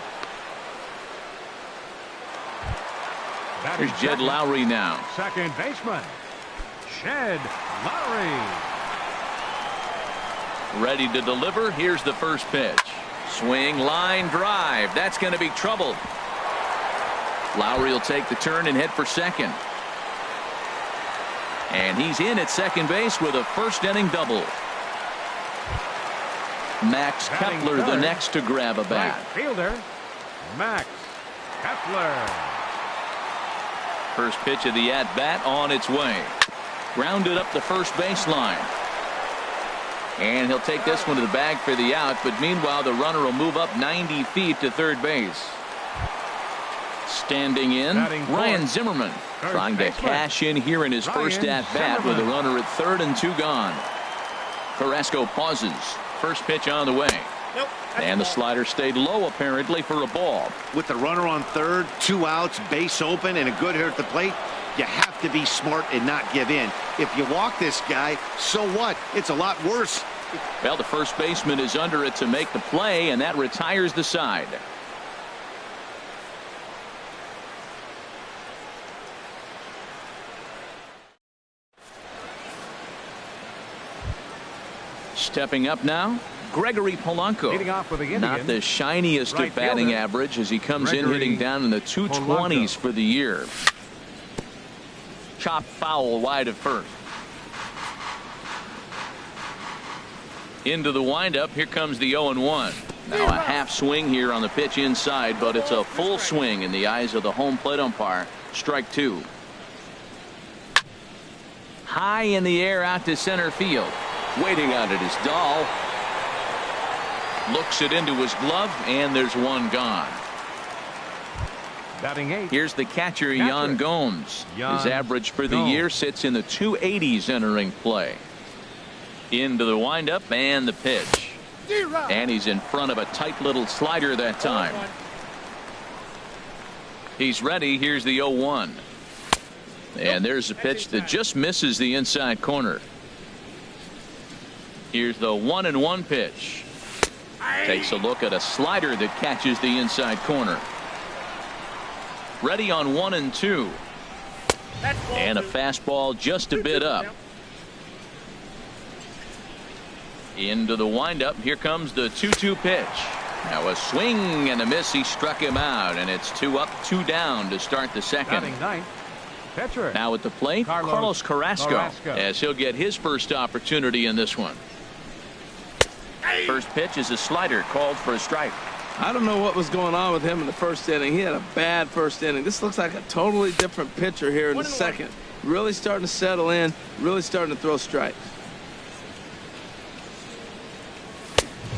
Here's Jed Lowry now. Second baseman, Jed Lowry. Ready to deliver. Here's the first pitch. Swing, line, drive. That's going to be trouble. Lowry will take the turn and head for second. And he's in at second base with a first inning double. Max Kepler the next to grab a bat. Right fielder, Max Kepler. First pitch of the at-bat on its way. Grounded up the first baseline. And he'll take this one to the bag for the out, but meanwhile the runner will move up 90 feet to third base. Standing in, Ryan Zimmerman, trying to cash in here in his first at-bat with a runner at third and 2 gone. Carrasco pauses. First pitch on the way. Nope, and the slider stayed low apparently for a ball. With the runner on third, 2 outs, base open, and a good hitter at the plate, you have to be smart and not give in. If you walk this guy, so what? It's a lot worse. Well, the first baseman is under it to make the play, and that retires the side. Stepping up now, Gregory Polanco. Leading off with the Indians, not the shiniest right of batting fielder, average as he comes in Gregory hitting down in the 220s Polanco. for the year. Chop foul wide of first. Into the windup. Here comes the 0-1. Now a half swing here on the pitch inside, but it's a full swing in the eyes of the home plate umpire. Strike 2. High in the air out to center field. Waiting on it is Dahl. Looks it into his glove, and there's one gone. Batting 8. Here's the catcher, Yan Gomes. His average for the year sits in the 280s entering play. Into the windup and the pitch. And he's in front of a tight little slider that time. He's ready. Here's the 0-1. And there's a pitch that just misses the inside corner. Here's the 1-1 pitch. Takes a look at a slider that catches the inside corner. Ready on 1-2. And a fastball just a bit up. Into the windup. Here comes the 2-2 pitch. Now a swing and a miss. He struck him out, and it's 2 up, 2 down to start the second. Batting 9th, pitcher. Now at the plate, Carlos Carrasco, as he'll get his first opportunity in this one. First pitch is a slider called for a strike. I don't know what was going on with him in the first inning. He had a bad first inning. This looks like a totally different pitcher here in the second. Really starting to settle in, really starting to throw strikes.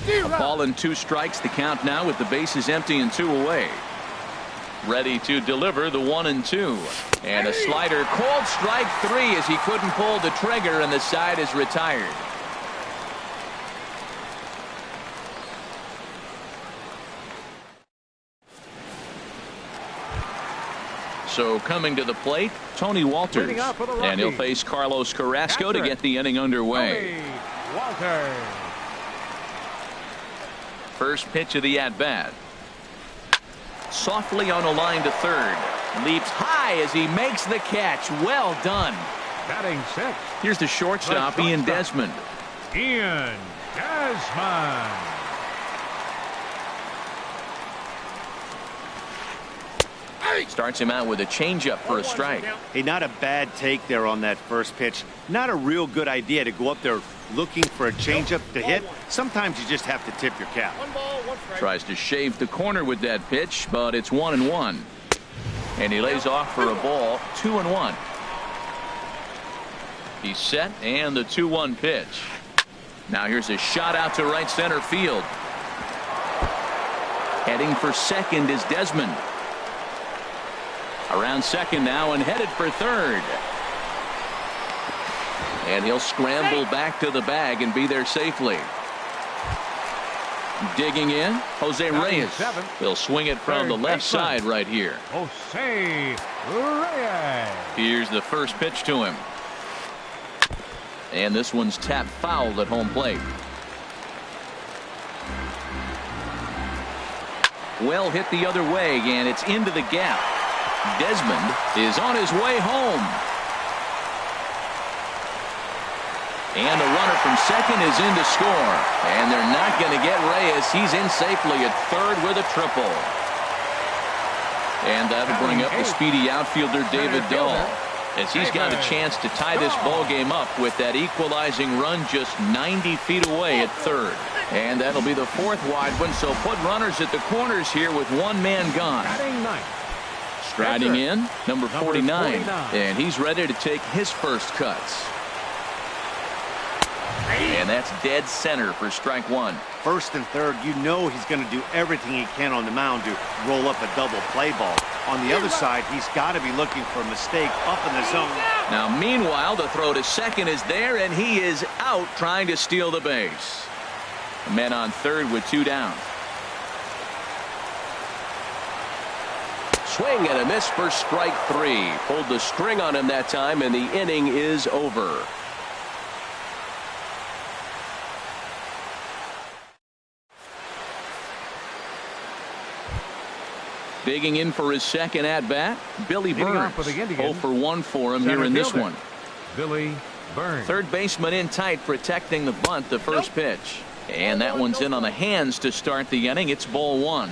A ball and 2 strikes, the count now with the bases empty and 2 away. Ready to deliver the 1-2. And a slider called strike 3 as he couldn't pull the trigger, and the side is retired. So coming to the plate, Tony Walters, and he'll face Carlos Carrasco to get the inning underway. Tony Walters. First pitch of the at-bat. Softly on a line to third. Leaps high as he makes the catch. Well done. Batting 6. Here's the shortstop, Ian Desmond. Ian Desmond. Starts him out with a changeup for a strike. Hey, not a bad take there on that first pitch. Not a real good idea to go up there looking for a changeup to hit. Sometimes you just have to tip your cap. 1 ball, 1 strike. Tries to shave the corner with that pitch, but it's 1-1. And he lays off for a ball. 2-1. He's set, and the 2-1 pitch. Now here's a shot out to right center field. Heading for second is Desmond. Around second now and headed for third. And he'll scramble back to the bag and be there safely. Digging in, Jose Reyes. He'll swing it from the left side right here. Jose Reyes. Here's the first pitch to him. And this one's tapped foul at home plate. Well hit the other way, and it's into the gap. Desmond is on his way home. And the runner from second is in to score. And they're not going to get Reyes. He's in safely at third with a triple. And that'll bring up the speedy outfielder David Dahl, as he's got a chance to tie this ball game up with that equalizing run just 90 feet away at third. And that'll be the fourth wide one, so put runners at the corners here with one man gone. Striding in, number 49, and he's ready to take his first cuts. And that's dead center for strike one. First and third, you know he's going to do everything he can on the mound to roll up a double play ball. On the other side, he's got to be looking for a mistake up in the zone. Now, meanwhile, the throw to second is there, and he is out trying to steal the base. Men on third with two down. Swing and a miss for strike three. Pulled the string on him that time, and the inning is over. Digging in for his second at-bat, Billy Burns. 0 for 1 for him here in this one. Billy Burns. Third baseman in tight, protecting the bunt, the first pitch. And that one's in on the hands to start the inning. It's ball one.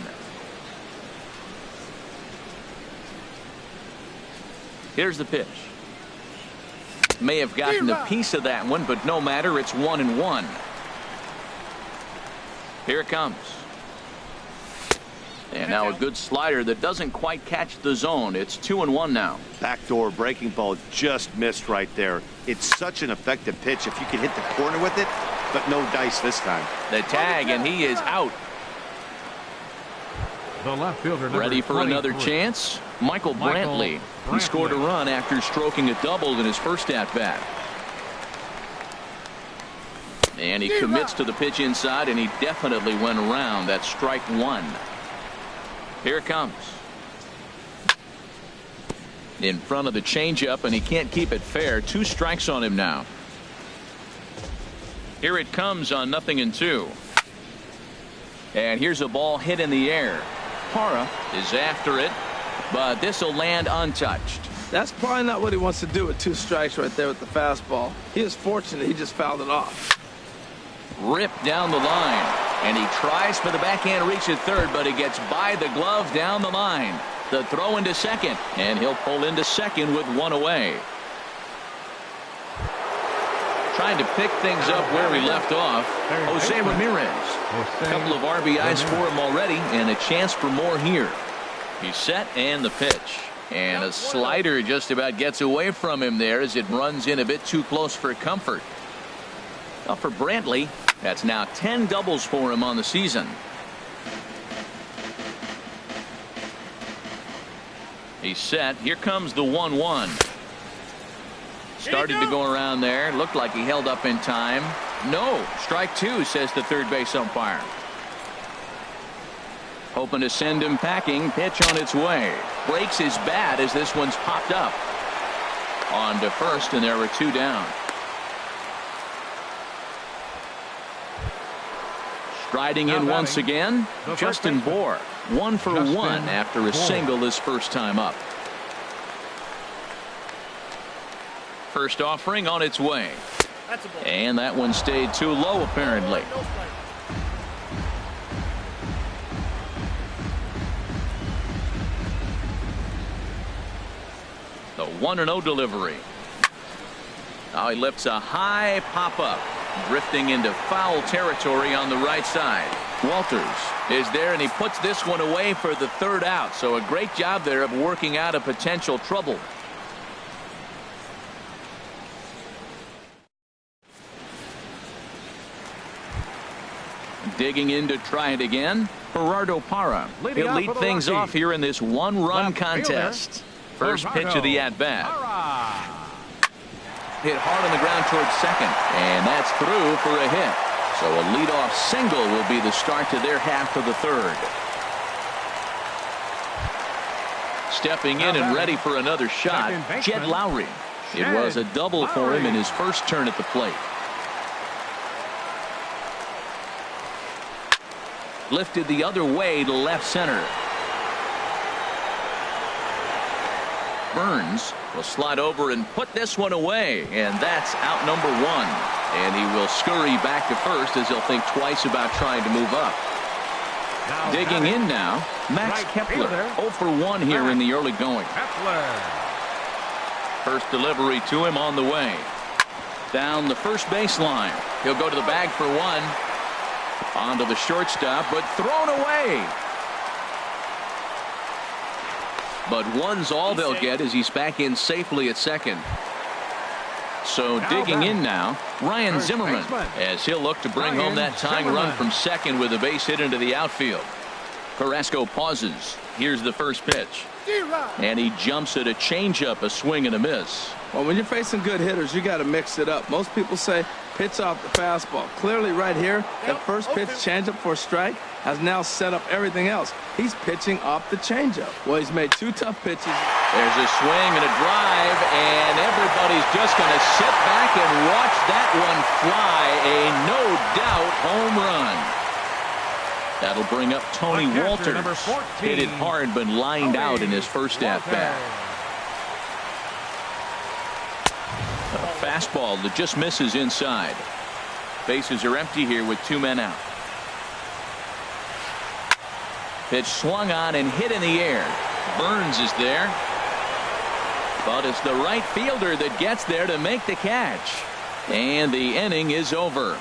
Here's the pitch. May have gotten a piece of that one, but no matter. It's 1-1. Here it comes. And now a good slider that doesn't quite catch the zone. It's 2-1 now. Backdoor breaking ball just missed right there. It's such an effective pitch if you can hit the corner with it, but no dice this time. The tag, and he is out. The left fielder ready for another chance. Michael Brantley. He scored a run after stroking a double in his first at-bat. And he commits to the pitch inside, and he definitely went around. That's strike one. Here it comes. In front of the changeup, and he can't keep it fair. 2 strikes on him now. Here it comes on 0-2. And here's a ball hit in the air. Parra is after it, but this will land untouched. That's probably not what he wants to do with 2 strikes right there with the fastball. He is fortunate he just fouled it off. Ripped down the line, and he tries for the backhand reach at third, but he gets by the glove down the line. The throw into second, and he'll pull into second with 1 away. Trying to pick things up where he left off, Jose Ramirez. A couple of RBIs for him already, and a chance for more here. He's set, and the pitch. And a slider just about gets away from him there as it runs in a bit too close for comfort. Now for Brantley, that's now 10 doubles for him on the season. He's set. Here comes the 1-1. Started to go around there. Looked like he held up in time. No. Strike 2, says the third base umpire. Hoping to send him packing. Pitch on its way. Breaks his bat as this one's popped up. On to first, and there were 2 down. Striding in once again, Justin Bour. 1 for 1 after a single his first time up. First offering on its way. And that one stayed too low, apparently. The 1-0 delivery. Now he lifts a high pop-up, drifting into foul territory on the right side. Walters is there, and he puts this one away for the third out. So a great job there of working out a potential trouble. Digging in to try it again, Gerardo Parra. He'll lead things off here in this 1-run contest. First pitch of the at-bat. Hit hard on the ground towards second, and that's through for a hit. So a leadoff single will be the start to their half of the third. Stepping in and ready for another shot, Jed Lowry. It was a double for him in his first turn at the plate. lifted the other way to left center. Burns will slide over and put this one away, and that's out number 1. And he will scurry back to first as he'll think twice about trying to move up. Digging in now, Max Kepler, 0 for 1 here in the early going. First delivery to him on the way. Down the first baseline. He'll go to the bag for 1. Onto the shortstop, but thrown away. But 1's all they'll get as he's back in safely at second. So digging in now, Ryan Zimmerman, as he'll look to bring home that tying run from second with a base hit into the outfield. Carrasco pauses. Here's the first pitch. And he jumps at a changeup, a swing and a miss. Well, when you're facing good hitters, you got to mix it up. Most people say pitch off the fastball. Clearly right here, that first pitch changeup for a strike has now set up everything else. He's pitching off the changeup. Well, he's made 2 tough pitches. There's a swing and a drive, and everybody's just going to sit back and watch that one fly. A no-doubt home run. That'll bring up Tony Walters. Hit it hard, but lined out in his first at-bat. A fastball that just misses inside. Bases are empty here with 2 men out. Pitch swung on and hit in the air. Burns is there. But it's the right fielder that gets there to make the catch. And the inning is over.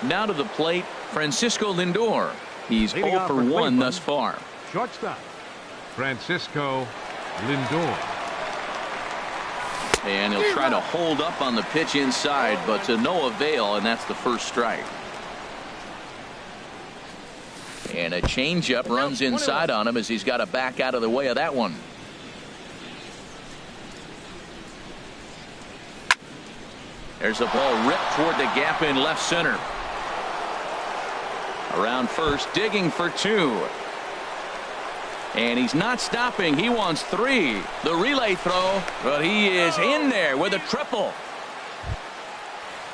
Now to the plate, Francisco Lindor. He's 0 for 1 thus far. Shortstop, Francisco Lindor. And he'll try to hold up on the pitch inside, but to no avail, and that's the first strike. And a changeup runs inside on him as he's got to back out of the way of that one. There's a ball ripped toward the gap in left center. Around first, digging for 2. And he's not stopping. He wants 3. The relay throw, but he is in there with a triple.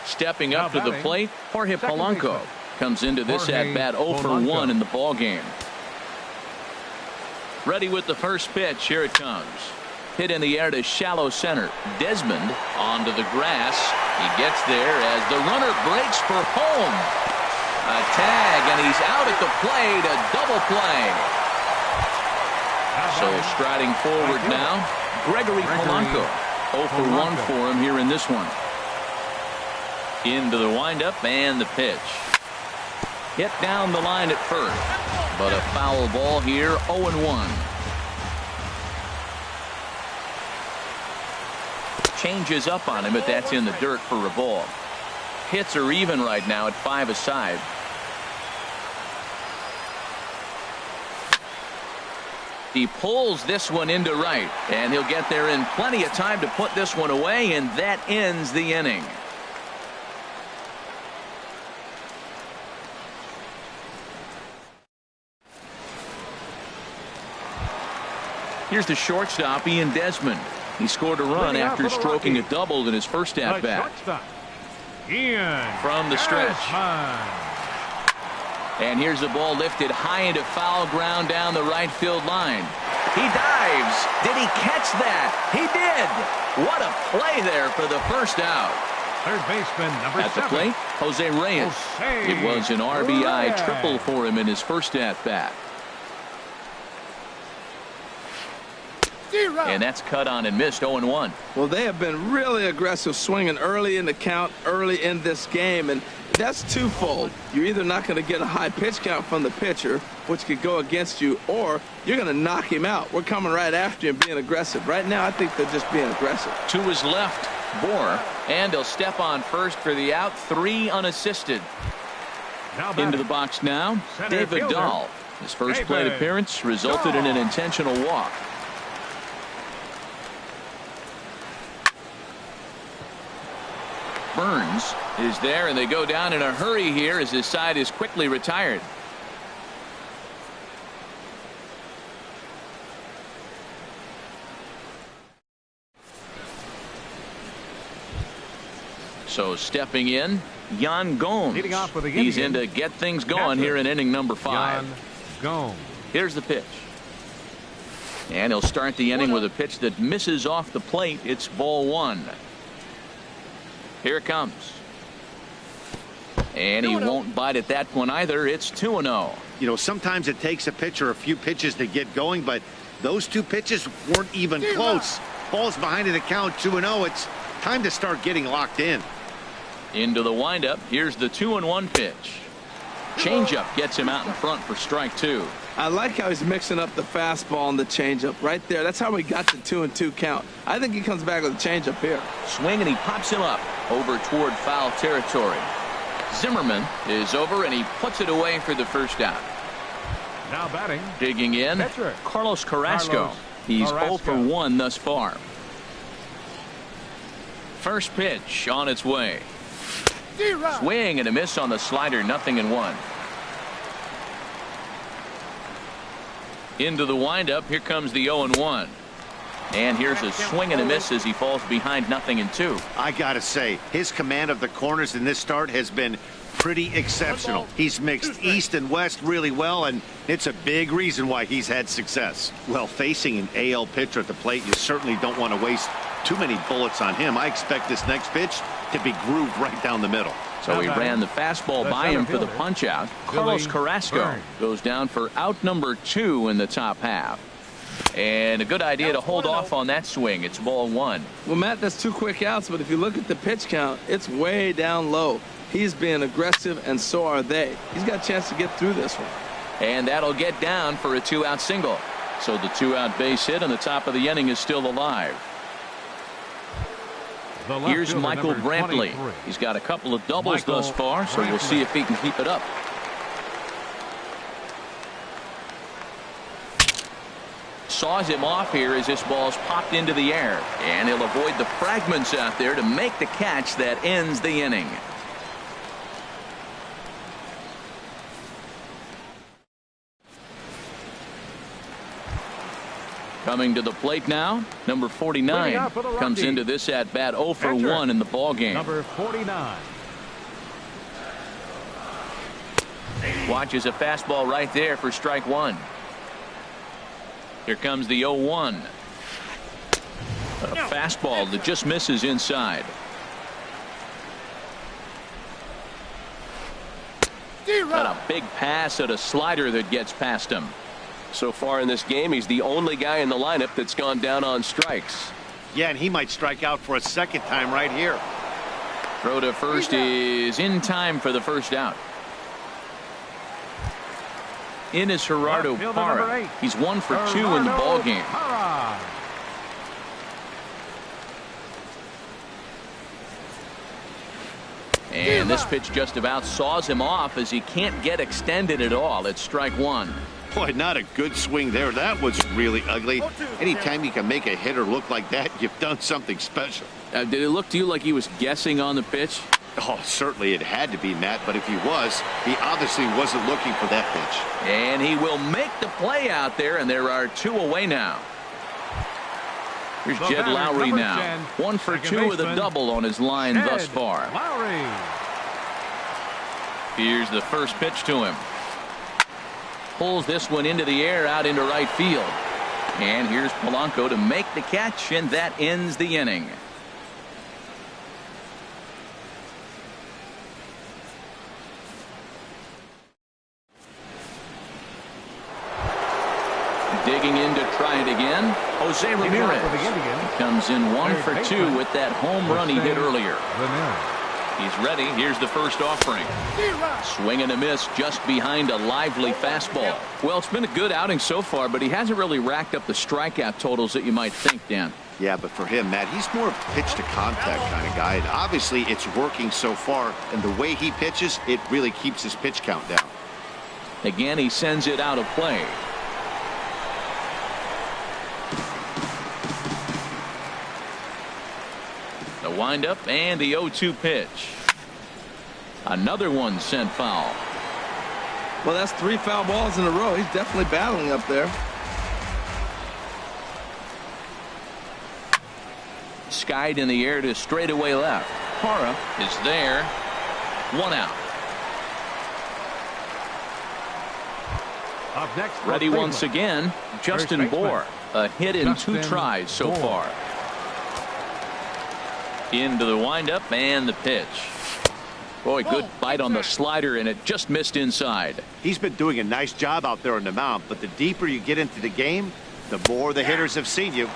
Stepping up to the plate, Jorge Polanco comes into this at-bat 0 for 1 in the ball game. Ready with the first pitch. Here it comes. Hit in the air to shallow center. Desmond onto the grass. He gets there as the runner breaks for home. A tag, and he's out at the plate. A double play. So striding forward now, Gregory Polanco. 0 for 1 for him here in this one. Into the windup and the pitch. Hit down the line at first, but a foul ball here. 0-1. Changes up on him, but that's in the dirt for a ball. Hits are even right now at 5 aside. He pulls this one into right, and he'll get there in plenty of time to put this one away, and that ends the inning. Here's the shortstop, Ian Desmond. He scored a run after stroking a double in his first at-bat. From the stretch. And here's the ball lifted high into foul ground down the right field line. He dives. Did he catch that? He did. What a play there for the first out. Third baseman, number 7. At the plate, Jose Reyes. It was an RBI triple for him in his first at-bat. And that's cut on and missed. 0-1. Well, they have been really aggressive swinging early in the count, early in this game, and that's twofold. You're either not going to get a high pitch count from the pitcher, which could go against you, or you're going to knock him out. We're coming right after him being aggressive. Right now, I think they're just being aggressive. To his left, Bohr, and he'll step on first for the out. 3 unassisted. Into the box now, David Dahl. His first plate appearance resulted in an intentional walk. Burns is there, and they go down in a hurry here as his side is quickly retired. So stepping in, Yan Gomes. Leading off for the He's in Indians, to get things going here in inning number 5. Yan Gomes. Here's the pitch. And he'll start the inning with a pitch that misses off the plate. It's ball 1. Here it comes. And he won't bite at that one either. It's 2-0. You know, sometimes it takes a pitcher a few pitches to get going, but those 2 pitches weren't even close. Ball's behind in the count, 2-0. It's time to start getting locked in. Into the windup. Here's the 2-1 pitch. Changeup gets him out in front for strike 2. I like how he's mixing up the fastball and the changeup right there. That's how we got the 2-2 count. I think he comes back with a changeup here. Swing, and he pops him up over toward foul territory. Zimmerman is over, and he puts it away for the first out. Now batting. Digging in, Pitcher. Carlos Carrasco. Carlos He's Carrasco. 0 for 1 thus far. First pitch on its way. Swing and a miss on the slider, 0-1. Into the windup. Here comes the 0-1. And here's a swing and a miss as he falls behind 0-2. I gotta say, his command of the corners in this start has been pretty exceptional. He's mixed east and west really well, and it's a big reason why he's had success. Well, facing an AL pitcher at the plate, you certainly don't want to waste too many bullets on him. I expect this next pitch to be grooved right down the middle. So he ran the fastball by him for the punch out. Carlos Carrasco goes down for out number 2 in the top half. And a good idea to hold off on that swing. It's ball 1. Well, Matt, that's 2 quick outs, but if you look at the pitch count, it's way down low. He's being aggressive, and so are they. He's got a chance to get through this one. And that'll get down for a 2-out single. So the 2-out base hit on the top of the inning is still alive. Here's Michael Brantley. He's got a couple of doubles thus far, so we'll see if he can keep it up. Saws him off here as this ball's popped into the air. And he'll avoid the fragments out there to make the catch that ends the inning. Coming to the plate now, number 49 comes into this at bat 0 for 1 in the ball game. Number 49. Watches a fastball right there for strike 1. Here comes the 0-1. A fastball that just misses inside. Got a big pass at a slider that gets past him. So far in this game, he's the only guy in the lineup that's gone down on strikes. Yeah, and he might strike out for a second time right here. Throw to first is in time for the first out. In is Gerardo Parra. He's 1 for 2 in the ball game. And this pitch just about saws him off as he can't get extended at all. It's strike 1. Boy, not a good swing there. That was really ugly. Anytime you can make a hitter look like that, you've done something special. Did it look to you like he was guessing on the pitch? Oh, certainly it had to be, Matt, but if he was, he obviously wasn't looking for that pitch. And he will make the play out there, and there are 2 away now. Here's Jed Lowry now. 1 for 2 with a double on his line thus far. Here's the first pitch to him. Pulls this one into the air out into right field. And here's Polanco to make the catch, and that ends the inning. Digging in to try it again, Jose Ramirez. He comes in 1 for 2 with that home run he hit earlier. He's ready. Here's the first offering. Swing and a miss just behind a lively fastball. Well, it's been a good outing so far, but he hasn't really racked up the strikeout totals that you might think, Dan. Yeah, but for him, Matt, he's more of a pitch-to-contact kind of guy. And obviously, it's working so far. And the way he pitches, it really keeps his pitch count down. Again, he sends it out of play. The windup and the 0-2 pitch. Another one sent foul. Well, that's 3 foul balls in a row. He's definitely battling up there. Skied in the air to straightaway left. Alcantara is there. 1 out. Up next, Ready once again, Justin Bohr. A hit in 2 tries so far. Into the windup and the pitch. Boy, good bite on the slider, and it just missed inside. He's been doing a nice job out there on the mound, but the deeper you get into the game, the more the hitters have seen you.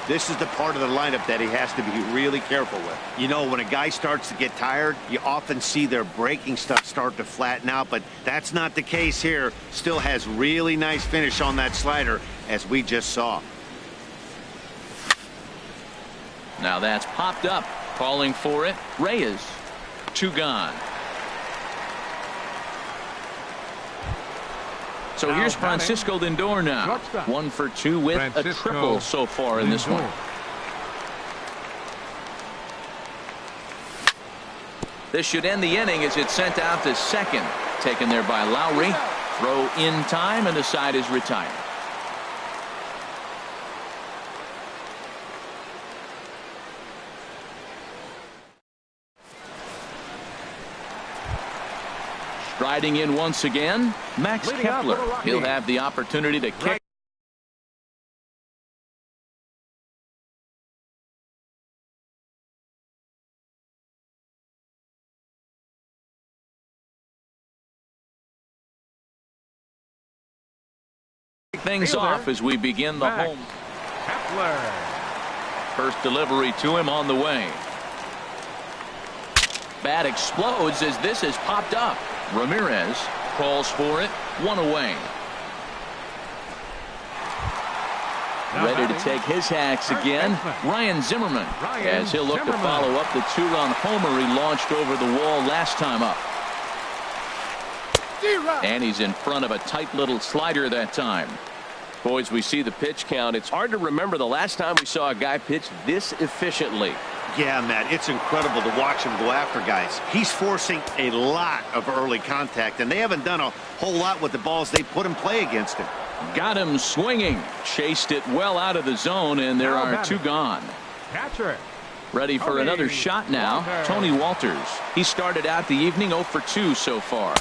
This is the part of the lineup that he has to be really careful with. You know, when a guy starts to get tired, you often see their breaking stuff start to flatten out, but that's not the case here. Still has really nice finish on that slider, as we just saw. Now that's popped up. Calling for it, Reyes. 2 gone. So Now here's batting, Francisco Lindor now. shortstop. 1 for 2 with a triple so far in this one. This should end the inning as it's sent out to second. Taken there by Lowry. Throw in time, and the side is retired. Striding in once again, Max Leading Kepler. off for the Rockies. He'll have the opportunity to kick. Things off as we begin the home. Kepler. First delivery to him on the way. Bat explodes as this is popped up. Ramirez calls for it. 1 away. Now Ready to batting, take his hacks again, Ryan Zimmerman, as he'll look to follow up the 2-run homer he launched over the wall last time up. And he's in front of a tight little slider that time. Boys, we see the pitch count. It's hard to remember the last time we saw a guy pitch this efficiently. Yeah, Matt, it's incredible to watch him go after guys. He's forcing a lot of early contact, and they haven't done a whole lot with the balls they put in play against him. Got him swinging. Chased it well out of the zone, and there Now are batting. 2 gone. Catcher. Ready for Tony another shot now. Walters. Tony Walters. He started out the evening 0 for 2 so far.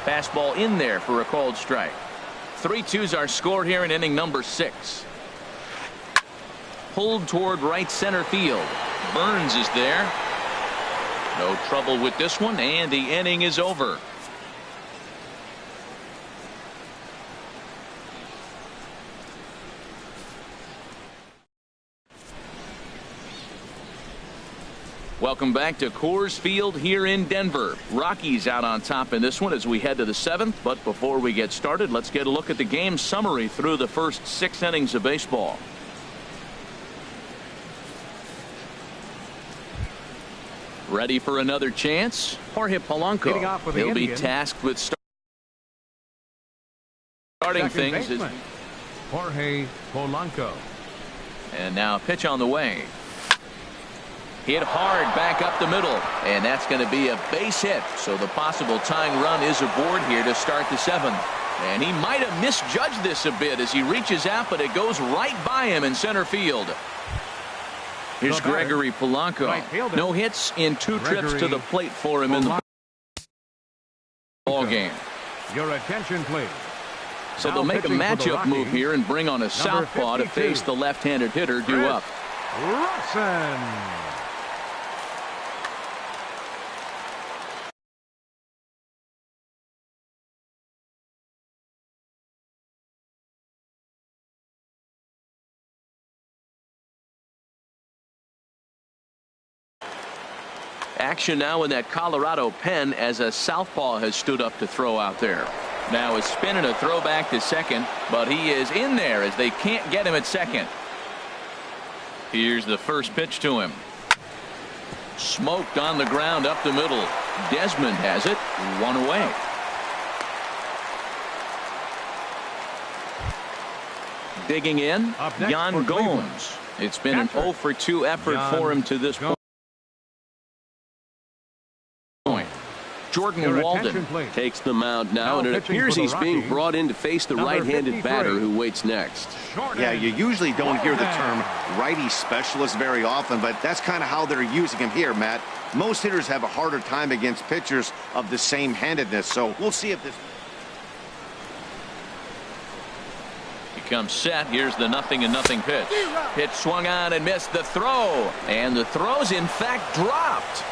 Fastball in there for a called strike. 3-2's our score here in inning number 6. Pulled toward right center field. Burns is there. No trouble with this one, and the inning is over. Welcome back to Coors Field here in Denver. Rockies out on top in this one as we head to the 7th. But before we get started, let's get a look at the game summary through the first 6 innings of baseball. Ready for another chance? Jorge Leading Polanco. off for the He'll be Indians. tasked with starting Second things. baseman, Jorge Polanco. And now a pitch on the way. Hit hard back up the middle, and that's going to be a base hit. So the possible tying run is aboard here to start the 7th. And he might have misjudged this a bit as he reaches out, but it goes right by him in center field. Here's The batter, Gregory Polanco. right fielder. No hits in 2 trips to the plate for him in the ball game. Your attention, please. So Now they'll make a pitching for the matchup move Rockies, here and bring on a southpaw to 52. face the left-handed hitter due Chris up. Rusin. Action now in that Colorado pen as a southpaw has stood up to throw out there. Now a spin and a throw back to second, but he is in there as they can't get him at second. Here's the first pitch to him. Smoked on the ground up the middle. Desmond has it. 1 away. Digging in, Up next Yan for Cleveland. Gomes. It's been an Catcher, 0 for 2 effort Yan for him to this Gomes. point. Jordan Walden takes the mound now, and it appears he's being brought in to face the right-handed batter who waits next. Yeah, you usually don't hear the term righty specialist very often, but that's kind of how they're using him here, Matt. Most hitters have a harder time against pitchers of the same handedness, so we'll see if this... He comes set. Here's the 0-0 pitch. Pitch swung on and missed the throw. And the throw's in fact dropped.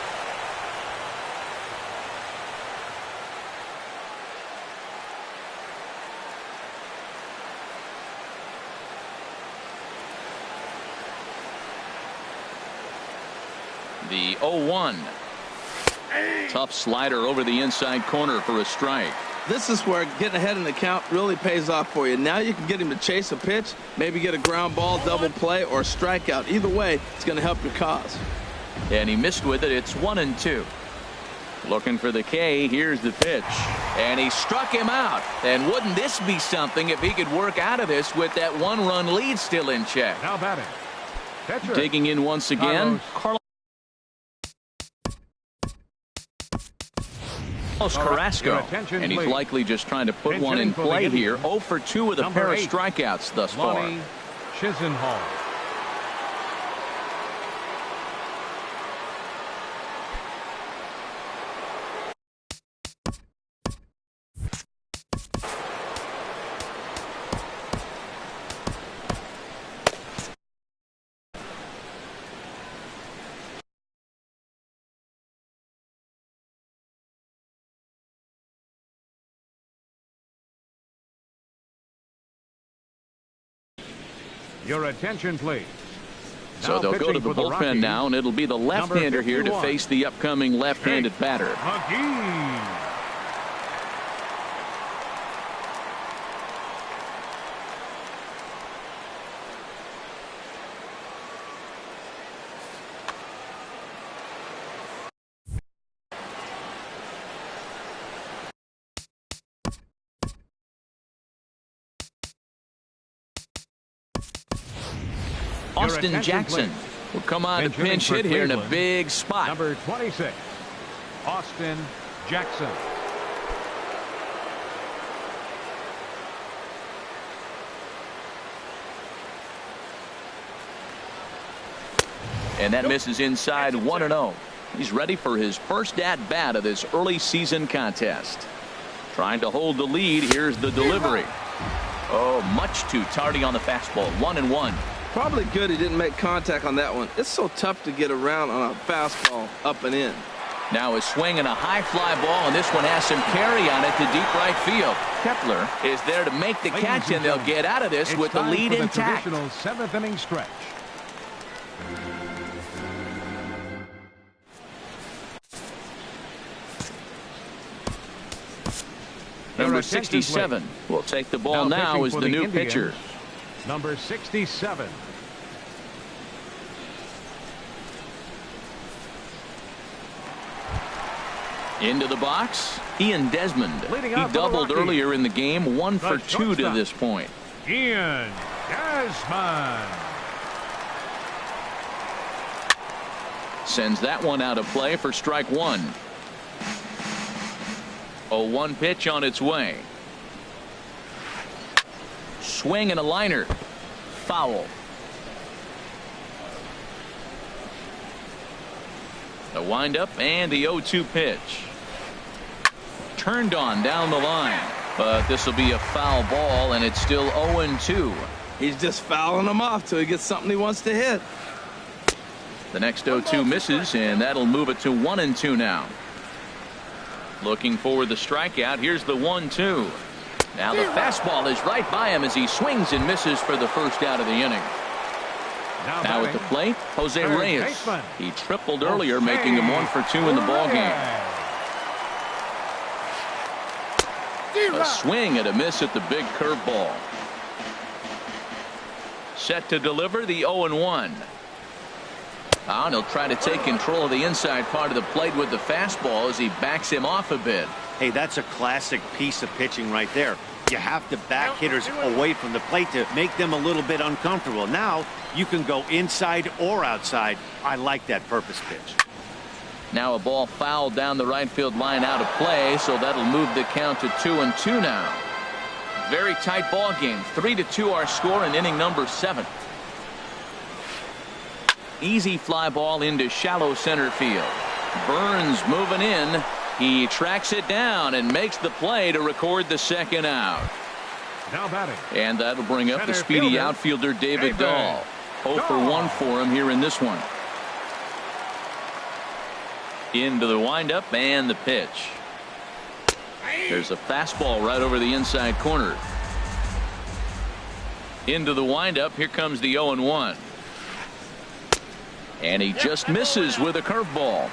The 0-1. Tough slider over the inside corner for a strike. This is where getting ahead in the count really pays off for you. Now you can get him to chase a pitch, maybe get a ground ball, double play, or a strikeout. Either way, it's going to help your cause. And he missed with it. It's 1-2. Looking for the K. Here's the pitch. And he struck him out. And wouldn't this be something if he could work out of this with that one-run lead still in check? Now batting. Catcher. Digging in once again, Carlos Carrasco, and he's likely just trying to put one in play here. 0 for 2 with a pair of strikeouts thus far. Chisenhall. Your attention, please. So they'll go to the bullpen now, and it'll be the left-hander here to face the upcoming left-handed batter. Austin Jackson will come on to pinch hit here in a big spot. Number 26, Austin Jackson. And that misses inside 1-0. He's ready for his first at-bat of this early season contest. Trying to hold the lead. Here's the delivery. Oh, much too tardy on the fastball. 1-1. Probably good he didn't make contact on that one. It's so tough to get around on a fastball up and in. Now a swing and a high fly ball, and this one has some carry on it to deep right field. Kepler is there to make the catch, and they'll get out of this with the lead intact. Traditional 7th inning stretch. Number 67 will take the ball now as the new pitcher. Number 67. Into the box, Ian Desmond. He doubled earlier in the game, 1 for 2 to this point. Ian Desmond sends that one out of play for strike 1. 0-1 pitch on its way. Swing and a liner. Foul. The windup and the 0-2 pitch. Turned on down the line. But this will be a foul ball, and it's still 0-2. He's just fouling them off till he gets something he wants to hit. The next 0-2 misses, and that'll move it to 1-2 now. Looking for the strikeout. Here's the 1-2. Now the fastball is right by him as he swings and misses for the first out of the inning. Now at the plate, Jose Reyes. He tripled earlier, making him 1 for 2 in the ballgame. A swing and a miss at the big curveball. Set to deliver the 0-1. And he'll try to take control of the inside part of the plate with the fastball as he backs him off a bit. Hey, that's a classic piece of pitching right there. You have to back hitters away from the plate to make them a little bit uncomfortable. Now you can go inside or outside. I like that purpose pitch. Now a ball fouled down the right field line out of play, so that'll move the count to 2-2 now. Very tight ball game. 3-2 our score in inning number 7. Easy fly ball into shallow center field. Burns moving in. He tracks it down and makes the play to record the second out. Now batting. And that'll bring up the speedy outfielder David Dahl. 0 for 1 for him here in this one. Into the windup and the pitch. There's a fastball right over the inside corner. Into the windup. Here comes the 0-1. And he just misses with a curveball.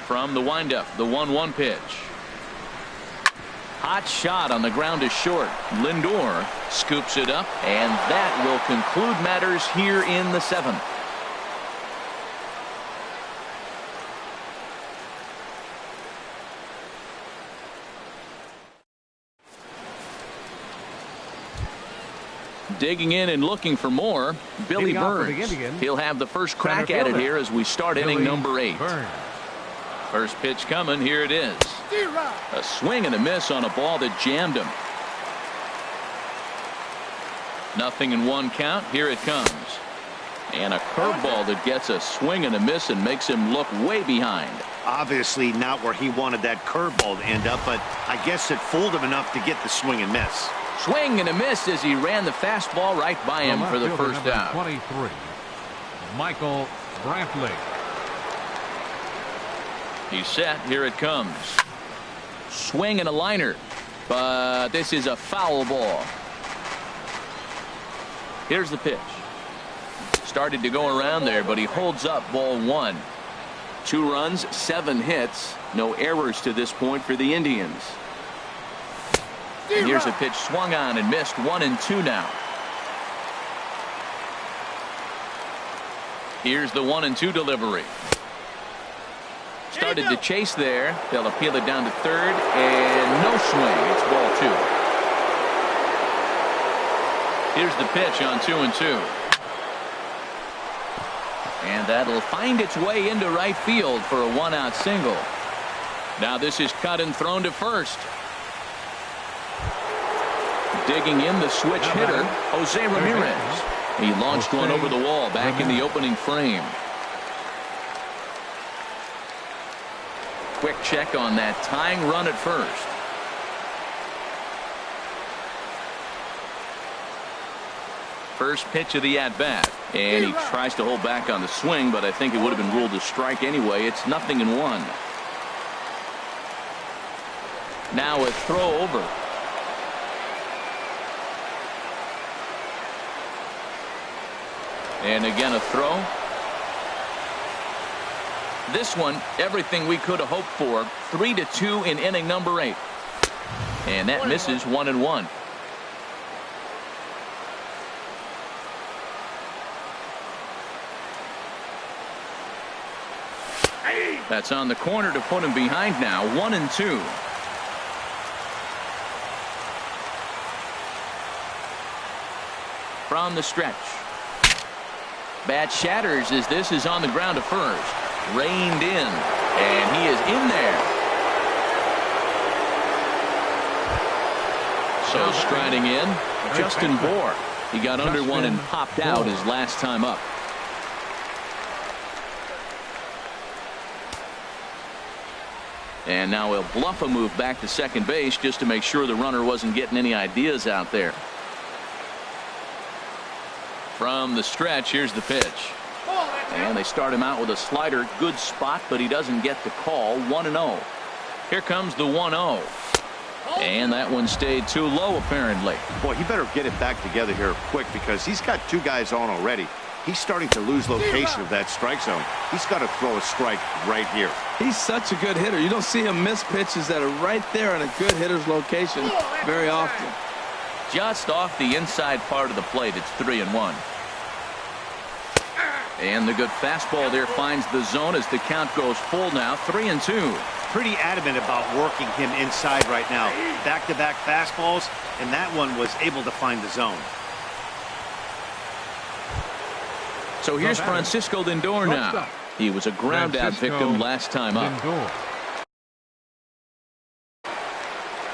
From the windup, the 1-1 pitch. Hot shot on the ground to short. Lindor scoops it up, and that will conclude matters here in the 7th. Digging in and looking for more, Billy Burns. He'll have the first crack at it here as we start inning number 8. First pitch coming. Here it is. A swing and a miss on a ball that jammed him. 0-1 count. Here it comes. And a curveball that gets a swing and a miss and makes him look way behind. Obviously not where he wanted that curveball to end up, but I guess it fooled him enough to get the swing and miss. Swing and a miss as he ran the fastball right by him for the first out. 23, Michael Brantley. He's set. Here it comes. Swing and a liner. But this is a foul ball. Here's the pitch. Started to go around there, but he holds up ball 1. 2 runs, 7 hits. No errors to this point for the Indians. And here's a pitch swung on and missed. 1-2 now. Here's the 1-2 delivery. Started to chase there. They'll appeal it down to third, and no swing. It's ball 2. Here's the pitch on 2-2. And that'll find its way into right field for a 1-out single. Now this is cut and thrown to first. Digging in the switch hitter, Jose Ramirez. He launched one over the wall back in the opening frame. Quick check on that tying run at first. First pitch of the at-bat. And he tries to hold back on the swing, but I think it would have been ruled a strike anyway. It's 0-1. Now a throw over. And again a throw. This one, everything we could have hoped for. 3-2 in inning number 8. And that misses. 1-1. That's on the corner to put him behind now. 1-2. From the stretch. Bat shatters as this is on the ground to first. Reined in, and he is in there. So striding in, Justin Bour. He got under one and popped out his last time up. And now he'll bluff a move back to second base just to make sure the runner wasn't getting any ideas out there. From the stretch, here's the pitch. And they start him out with a slider. Good spot, but he doesn't get the call. 1-0. Here comes the 1-0. And that one stayed too low, apparently. Boy, he better get it back together here quick because he's got 2 guys on already. He's starting to lose location of that strike zone. He's got to throw a strike right here. He's such a good hitter. You don't see him miss pitches that are right there in a good hitter's location very often. Just off the inside part of the plate, it's 3-1. And the good fastball there finds the zone as the count goes full now, 3-2. Pretty adamant about working him inside right now. Back-to-back fastballs, and that one was able to find the zone. So here's Francisco Lindor now. He was a ground-out victim last time up.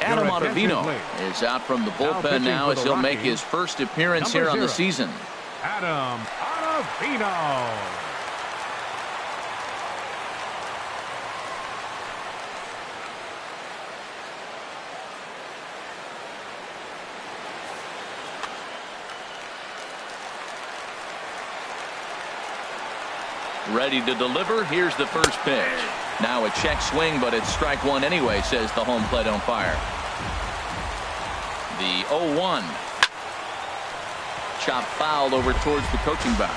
Adam Ottavino is out from the bullpen now as he'll make his first appearance here on the season. Adam Ottavino. Ready to deliver. Here's the first pitch. Now a check swing, but it's strike one anyway, says the home plate umpire. The 0-1. Chop foul over towards the coaching box.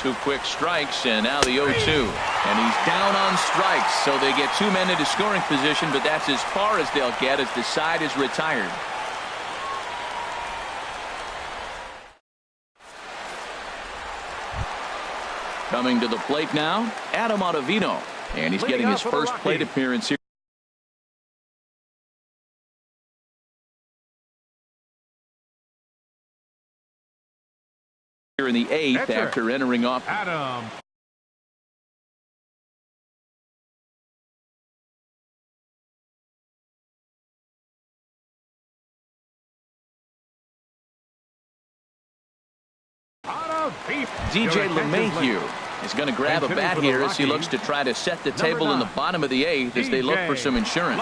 2 quick strikes, and now the 0-2. And he's down on strikes, so they get 2 men into scoring position, but that's as far as they'll get as the side is retired. Coming to the plate now, Adam Ottavino, and he's getting his first plate appearance here. In the 8th after entering off. Adam. DJ LeMahieu is going to grab a bat here as he looks to try to set the table in the bottom of the 8th as they look for some insurance.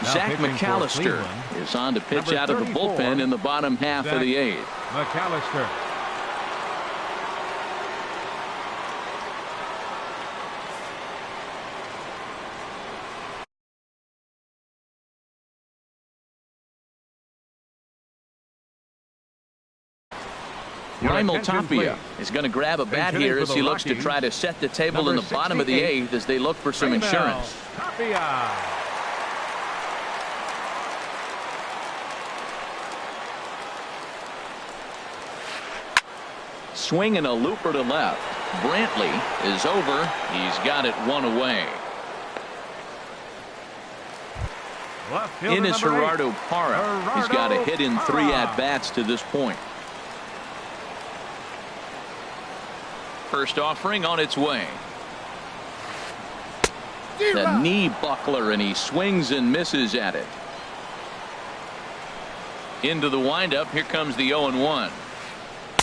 Zach McAllister is on to pitch out of the bullpen in the bottom half of the 8th. McAllister. Raimel Tapia is going to grab a bat here as he looks to try to set the table in the bottom of the 8th as they look for some insurance. Swing and a looper to left. Brantley is over. He's got it 1 away. Ines Gerardo Parra. He's got a hit in 3 at-bats to this point. First offering on its way. The knee buckler, and he swings and misses at it. Into the windup. Here comes the 0-1.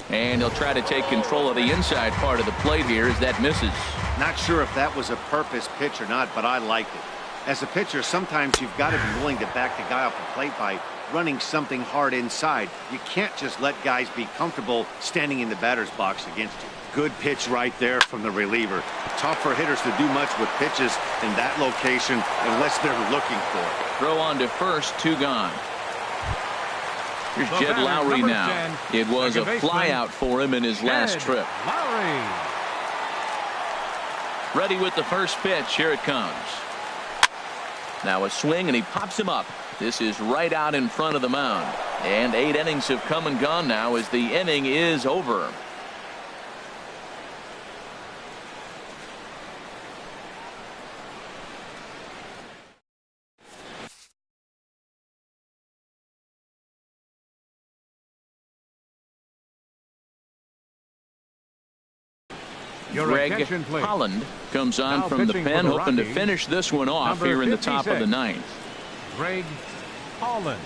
And he'll try to take control of the inside part of the plate here as that misses. Not sure if that was a purpose pitch or not, but I liked it. As a pitcher, sometimes you've got to be willing to back the guy off the plate by running something hard inside. You can't just let guys be comfortable standing in the batter's box against you. Good pitch right there from the reliever. Tough for hitters to do much with pitches in that location unless they're looking for it. Throw on to first, 2 gone. Here's Jed Lowry now. It was a flyout for him in his last trip. Ready with the first pitch. Here it comes. Now a swing, and he pops him up. This is right out in front of the mound. And 8 innings have come and gone now as the inning is over. Greg Holland comes on from the pen, hoping to finish this one off here in the top of the 9th. Greg Holland.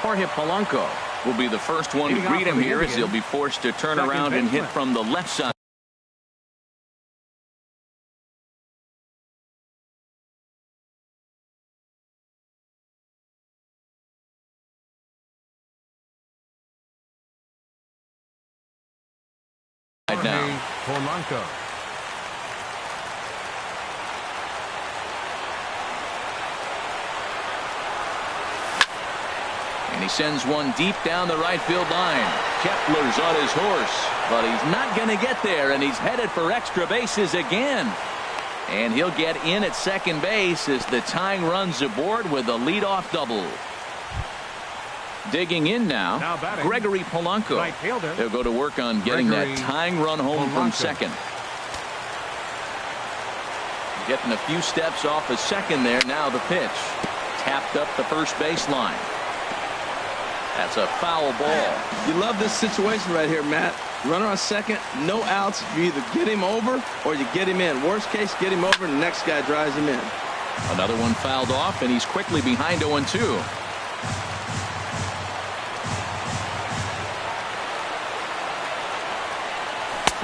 Jorge Polanco will be the first one to greet him here as he'll be forced to turn around and hit from the left side. Now. Polanco. And he sends one deep down the right field line. Kepler's on his horse, but he's not going to get there, and he's headed for extra bases again. And he'll get in at second base as the tying run's aboard with a leadoff double. Digging in now Gregory Polanco. Right fielder. He'll go to work on getting that tying run home from second. Getting a few steps off of second there. Now the pitch. Tapped up the first baseline. That's a foul ball. You love this situation right here, Matt. Runner on second, no outs. You either get him over or you get him in. Worst case, get him over and the next guy drives him in. Another one fouled off, and he's quickly behind 0-2.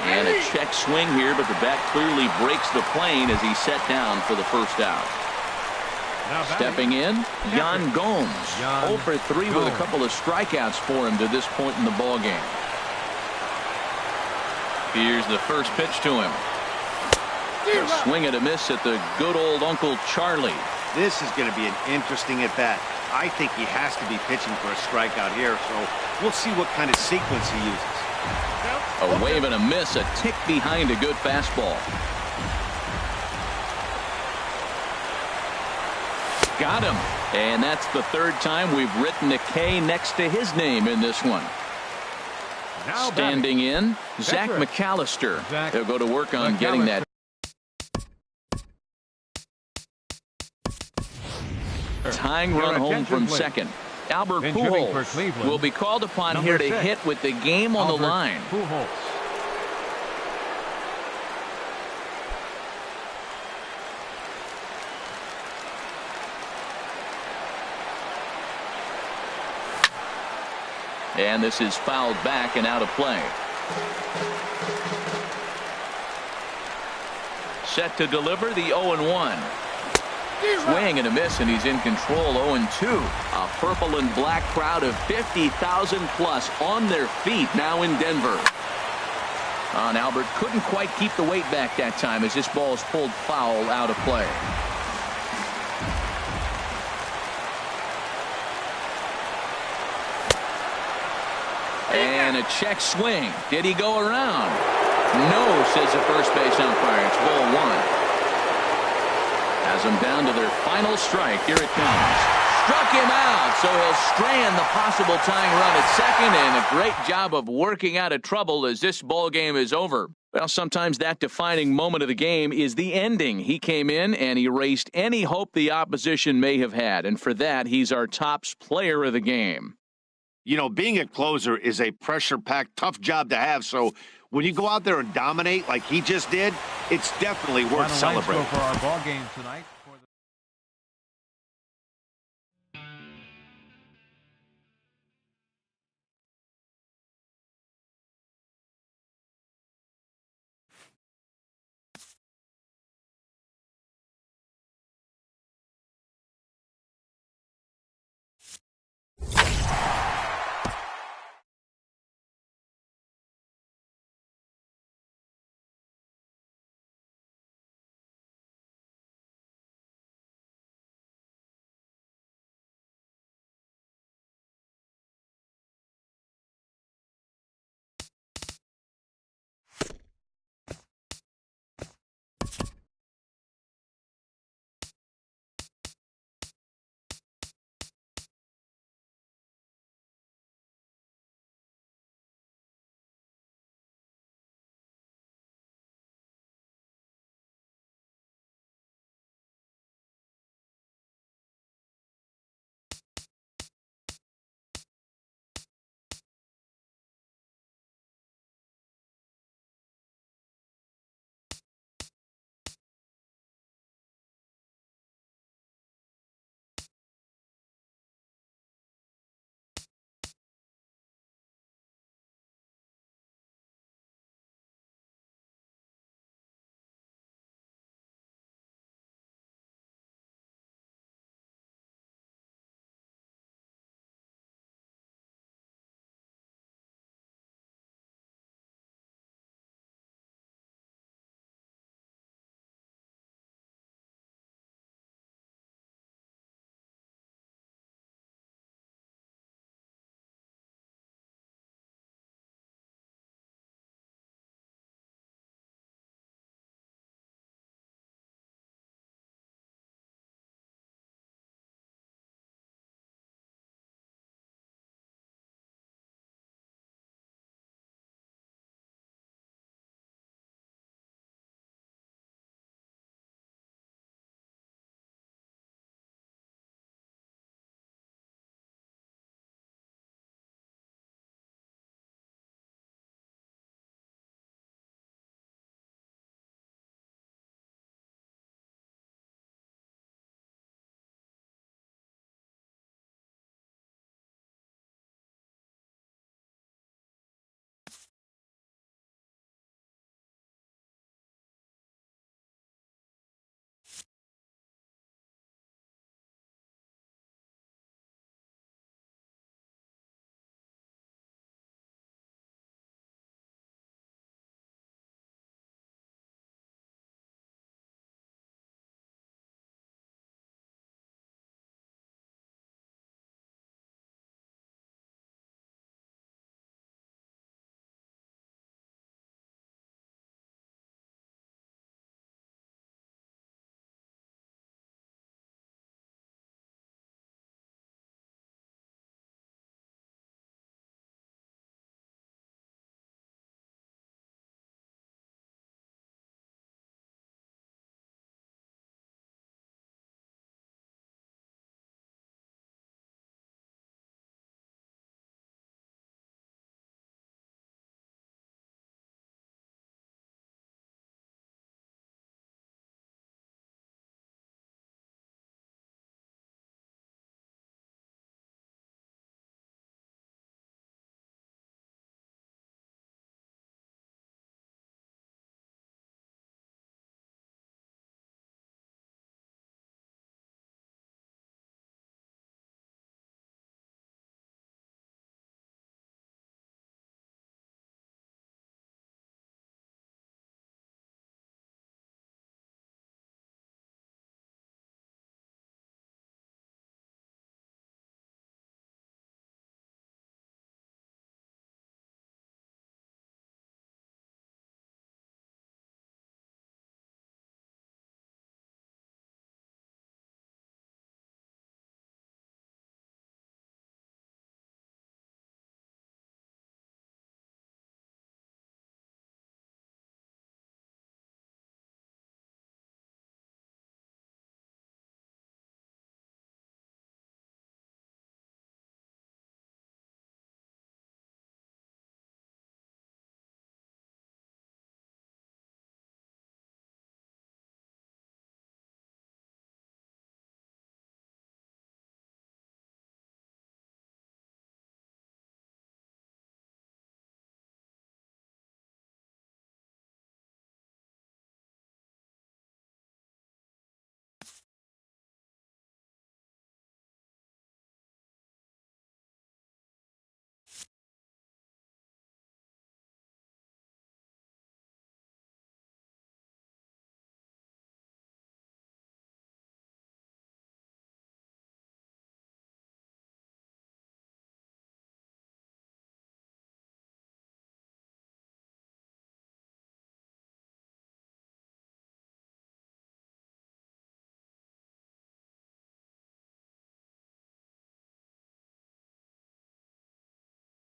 And a check swing here, but the bat clearly breaks the plane as he's set down for the first out. Stepping in, Yan Gomes. 0 for 3 with a couple of strikeouts for him to this point in the ballgame. Here's the first pitch to him. A swing and a miss at the good old Uncle Charlie. This is going to be an interesting at bat. I think he has to be pitching for a strikeout here, so we'll see what kind of sequence he uses. A wave and a miss, a tick behind a good fastball. Got him. And that's the third time we've written a K next to his name in this one. Standing in, Zach McAllister. He'll go to work on getting that. Tying run home from second. Albert Pujols will be called upon here to hit with the game on the line. And this is fouled back and out of play. Set to deliver the 0-1. Swing and a miss, and he's in control. 0-2. A purple and black crowd of 50,000 plus on their feet now in Denver. And Albert couldn't quite keep the weight back that time as this ball is pulled foul out of play. And a check swing. Did he go around? No, says the first base umpire. It's ball 1. Has them down to their final strike. Here it comes. Struck him out, so he'll strand the possible tying run at second, and a great job of working out of trouble as this ball game is over. Well, sometimes that defining moment of the game is the ending. He came in and erased any hope the opposition may have had, and for that, he's our top player of the game. You know, being a closer is a pressure-packed, tough job to have, so when you go out there and dominate like he just did, it's definitely worth celebrating. For our ball game tonight.